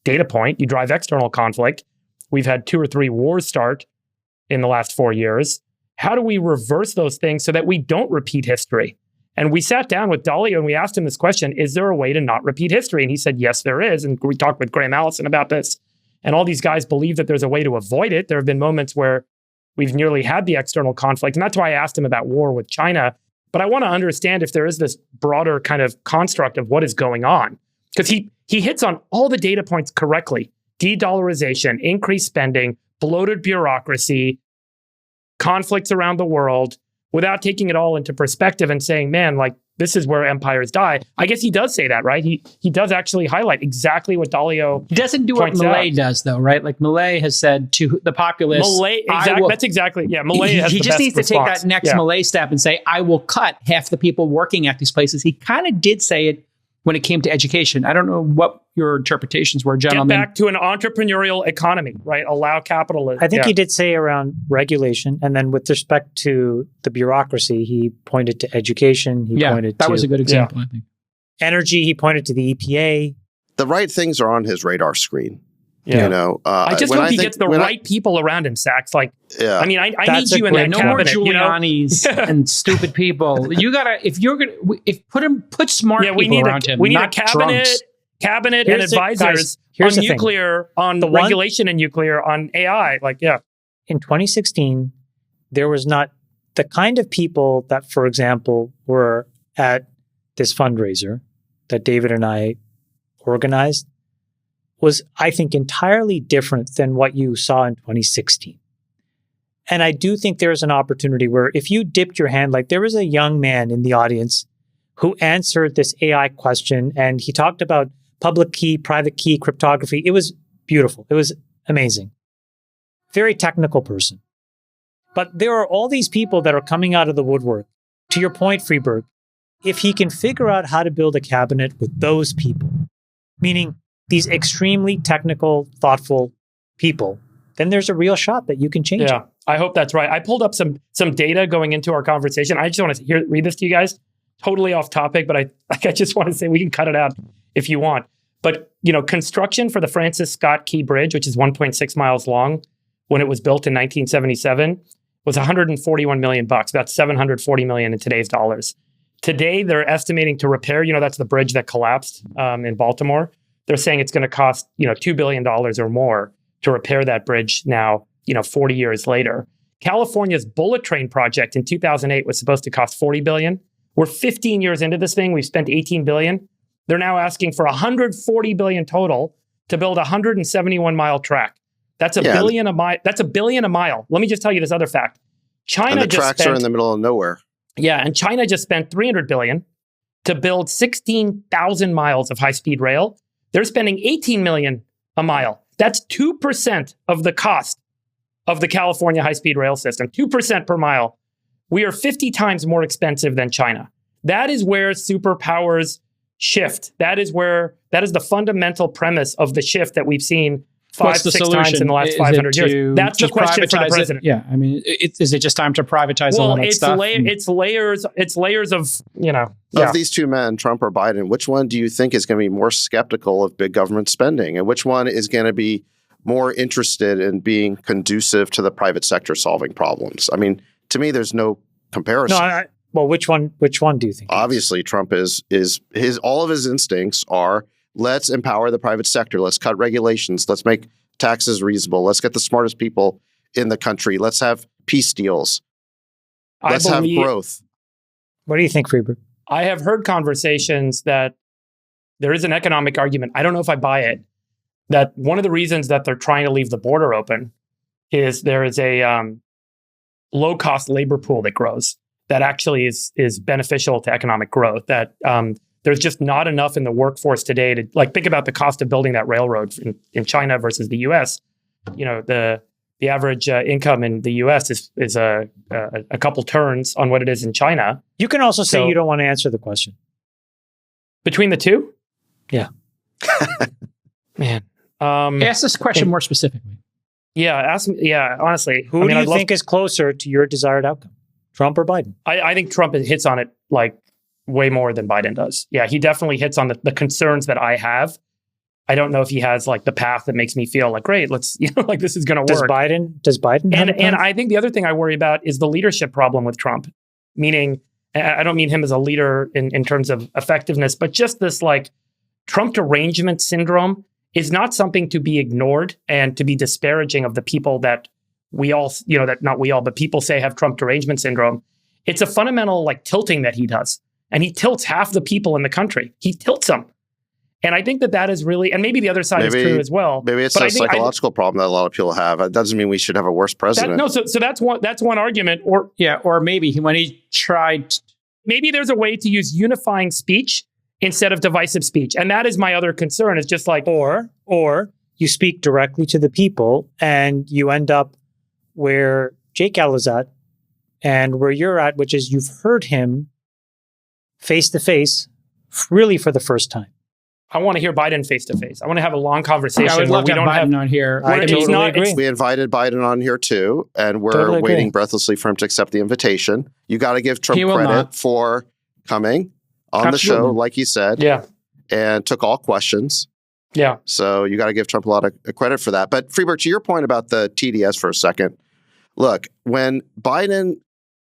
data point. You drive external conflict. We've had 2 or 3 wars start in the last 4 years. How do we reverse those things so that we don't repeat history? And we sat down with Dalio and we asked him this question, is there a way to not repeat history? And he said, yes, there is. And we talked with Graham Allison about this. And all these guys believe that there's a way to avoid it. There have been moments where we've nearly had the external conflict. And that's why I asked him about war with China. But I want to understand if there is this broader kind of construct of what is going on. Because he hits on all the data points correctly. De-dollarization, increased spending, bloated bureaucracy, conflicts around the world, without taking it all into perspective and saying, man, this is where empires die. I guess he does say that, right? He does actually highlight exactly what Dalio He doesn't do what Milei does, though, right? Like Milei has said to the populace. That's exactly. Yeah, Milei has he the just best needs to response. take that next Milei step and say, I will cut half the people working at these places. He kind of did say it when it came to education. I don't know what your interpretations were, gentlemen. Get back to an entrepreneurial economy, right? Allow capitalism. I think he did say around regulation. And then with respect to the bureaucracy, he pointed to education. He pointed that to was a good example, I think. Energy. He pointed to the EPA. The right things are on his radar screen. Yeah. You know, I just hope he gets the right people around him, Sachs. I mean, I need you in that no cabinet. more Giuliani's and stupid people. You gotta put smart people around him. We need not a cabinet and advisors on nuclear, on regulation and nuclear, on AI. In 2016, there was not the kind of people that, for example, were at this fundraiser that David and I organized was, I think, entirely different than what you saw in 2016. And I do think there's an opportunity where if you dipped your hand, there was a young man in the audience who answered this AI question, and he talked about public key, private key, cryptography. It was beautiful. It was amazing. Very technical person. But there are all these people that are coming out of the woodwork. To your point, Freeberg, if he can figure out how to build a cabinet with those people, meaning these extremely technical, thoughtful people, then there's a real shot that you can change it. I hope that's right. I pulled up some data going into our conversation. I just want to read this to you guys. Totally off topic, but I just want to say we can cut it out if you want. But, construction for the Francis Scott Key Bridge, which is 1.6 miles long, when it was built in 1977, was $141 million, about $740 million in today's dollars. Today, they're estimating to repair, that's the bridge that collapsed in Baltimore. They're saying it's going to cost, $2 billion or more to repair that bridge now, 40 years later. California's bullet train project in 2008 was supposed to cost $40 billion. We're 15 years into this thing. We've spent $18 billion. They're now asking for $140 billion total to build a 171-mile track. That's a billion a mile. That's $1 billion a mile. Let me just tell you this other fact. China and the tracks are in the middle of nowhere. Yeah, and China just spent $300 billion to build 16,000 miles of high-speed rail. They're spending $18 million a mile. That's 2% of the cost of the California high-speed rail system. 2% per mile. We are 50 times more expensive than China. That is where superpowers shift. That is the fundamental premise of the shift that we've seen 5-6 times in the last 500 years. That's the question for the president. Yeah, I mean, is it just time to privatize all that stuff? It's layers of, Of these two men, Trump or Biden, which one do you think is going to be more skeptical of big government spending? And which one is going to be more interested in being conducive to the private sector solving problems? I mean, to me, there's no comparison. Well, which one do you think? Obviously, Trump is all of his instincts are, let's empower the private sector. Let's cut regulations. Let's make taxes reasonable. Let's get the smartest people in the country. Let's have peace deals. Let's have growth. What do you think, Freeberg? I have heard conversations that there is an economic argument. I don't know if I buy it. That one of the reasons that they're trying to leave the border open is there is a low-cost labor pool that grows that actually is beneficial to economic growth. That there's just not enough in the workforce today to think about the cost of building that railroad in China versus the U.S. The average income in the U.S. is a couple turns on what it is in China. You can also say you don't want to answer the question. Between the two? Yeah. Man. Ask this question more specifically. Yeah, ask me. Yeah, honestly. Who do you think is closer to your desired outcome? Trump or Biden? I think Trump hits on it way more than Biden does. Yeah, he definitely hits on the concerns that I have. I don't know if he has like the path that makes me feel like, great, let's, like this is going to work. Does Biden have a path? And I think the other thing I worry about is the leadership problem with Trump, meaning I don't mean him as a leader in terms of effectiveness, but just this like Trump derangement syndrome is not something to be ignored and to be disparaging of the people that we all, that not we all, but people say have Trump derangement syndrome. It's a fundamental like tilting that he does. And he tilts half the people in the country. He tilts them. And I think that is really, and maybe the other side is true as well. Maybe it's a psychological problem that a lot of people have. It doesn't mean we should have a worse president. So that's one argument. Or maybe when he tried, maybe there's a way to use unifying speech instead of divisive speech, and that is my other concern. Is just like, or you speak directly to the people, and you end up where Jake Al is at, and where you're at, which is you've heard him face to face, really for the first time. I want to hear Biden face to face. I want to have a long conversation. I would love to have Biden on here. I totally agree. We invited Biden on here too, and we're Totally agree. waiting breathlessly for him to accept the invitation. You got to give Trump credit for coming on the show, like he said, and took all questions. Yeah. So you got to give Trump a lot of credit for that. But Freebird, to your point about the TDS for a second, look, when Biden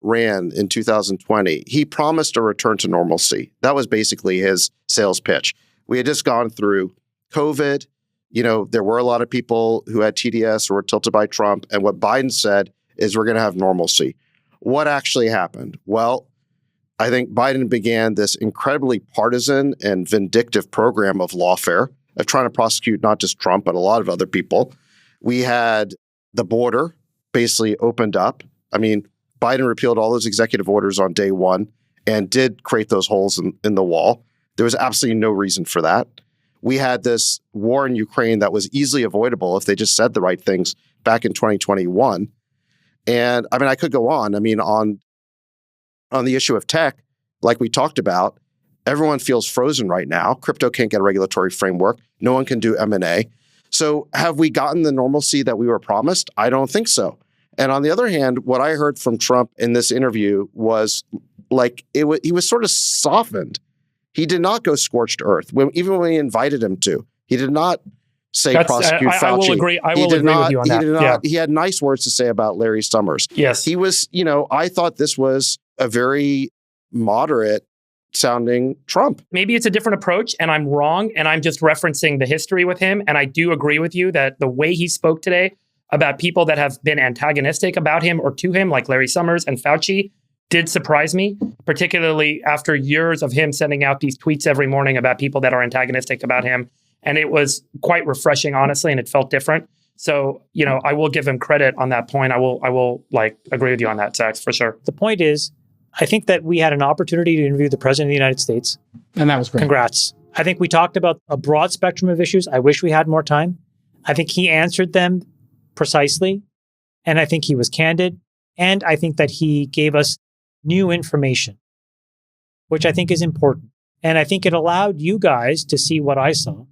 ran in 2020, he promised a return to normalcy. That was basically his sales pitch. We had just gone through COVID. There were a lot of people who had TDS or were tilted by Trump. And what Biden said is we're going to have normalcy. What actually happened? Well, I think Biden began this incredibly partisan and vindictive program of lawfare, of trying to prosecute not just Trump, but a lot of other people. We had the border basically opened up. I mean, Biden repealed all those executive orders on day one and did create those holes in the wall. There was absolutely no reason for that. We had this war in Ukraine that was easily avoidable if they just said the right things back in 2021. And I mean, I could go on. I mean, on the issue of tech, like we talked about, everyone feels frozen right now. Crypto can't get a regulatory framework. No one can do M&A. So have we gotten the normalcy that we were promised? I don't think so. And on the other hand, what I heard from Trump in this interview was like he was sort of softened. He did not go scorched earth. Even when we invited him to, he did not say prosecute Fauci. I will agree. I will agree with you on that. He had nice words to say about Larry Summers. Yes. He was, I thought this was a very moderate sounding Trump. Maybe it's a different approach and I'm wrong. And I'm just referencing the history with him. And I do agree with you that the way he spoke today about people that have been antagonistic about him or to him, like Larry Summers and Fauci, did surprise me, particularly after years of him sending out these tweets every morning about people that are antagonistic about him. And it was quite refreshing, honestly, and it felt different. So, I will give him credit on that point. I will agree with you on that, Sachs, for sure. The point is, I think that we had an opportunity to interview the President of the United States. And that was great. Congrats. I think we talked about a broad spectrum of issues. I wish we had more time. I think he answered them precisely. And I think he was candid. And I think that he gave us new information, which I think is important. And I think it allowed you guys to see what I saw,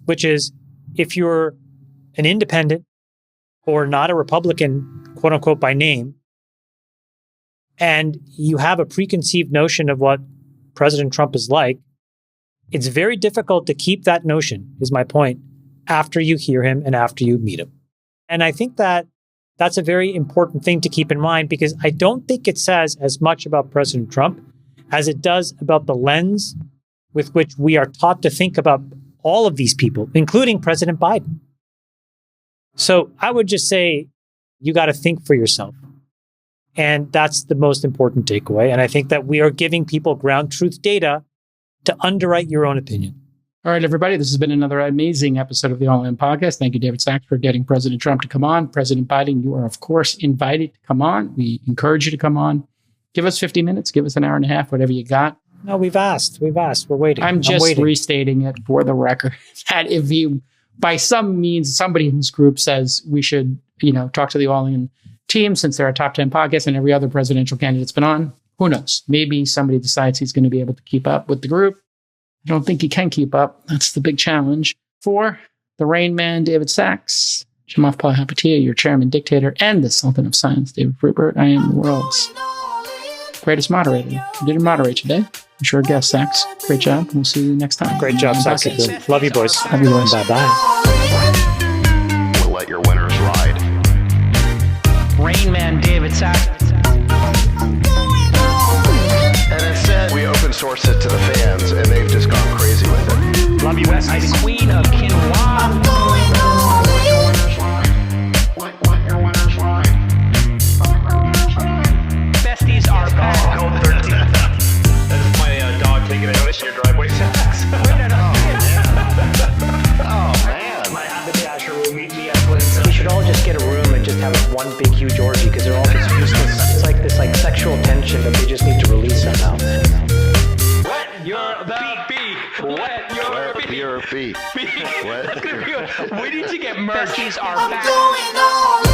which is if you're an independent or not a Republican, quote unquote, by name, and you have a preconceived notion of what President Trump is like, it's very difficult to keep that notion, is my point, after you hear him and after you meet him. And I think that that's a very important thing to keep in mind, because I don't think it says as much about President Trump as it does about the lens with which we are taught to think about all of these people, including President Biden. So I would just say you got to think for yourself. And that's the most important takeaway. And I think that we are giving people ground truth data to underwrite your own opinion. All right, everybody, this has been another amazing episode of the All In Podcast. Thank you, David Sachs, for getting President Trump to come on. President Biden, you are, of course, invited to come on. We encourage you to come on. Give us 50 minutes. Give us an hour and a half, whatever you got. No, we've asked. We're waiting. I'm just restating it for the record that if you, by some means, somebody in this group says we should, talk to the All In team since they're a top 10 podcast and every other presidential candidate's been on, who knows? Maybe somebody decides he's going to be able to keep up with the group. I don't think he can keep up. That's the big challenge. For the Rain Man, David Sachs, Chamath Palihapitiya, your chairman, dictator, and the Sultan of Science, David Freebird, I am the world's greatest moderator. You didn't moderate today. I'm sure guest, Sax. Great job. We'll see you next time. Great job, Sax. Love you, boys. Love you, boys. Bye-bye. We'll let your winners ride. Rain Man David Sass. And instead, we open source it to the fans, and they've just gone crazy with it. Love you, Westies. Queen of Quinoa. Besties are back. That's my dog taking a notice in your driveway. Sax. Oh, man. My haberdasher will meet me at Clinton. We should all just get a room and just have one big huge orgy because they're all just useless. It's like this sexual tension that they just need to release somehow. Wet your beak. Wet your beak. Your feet. What? We need to get merch. Besties are back. Going all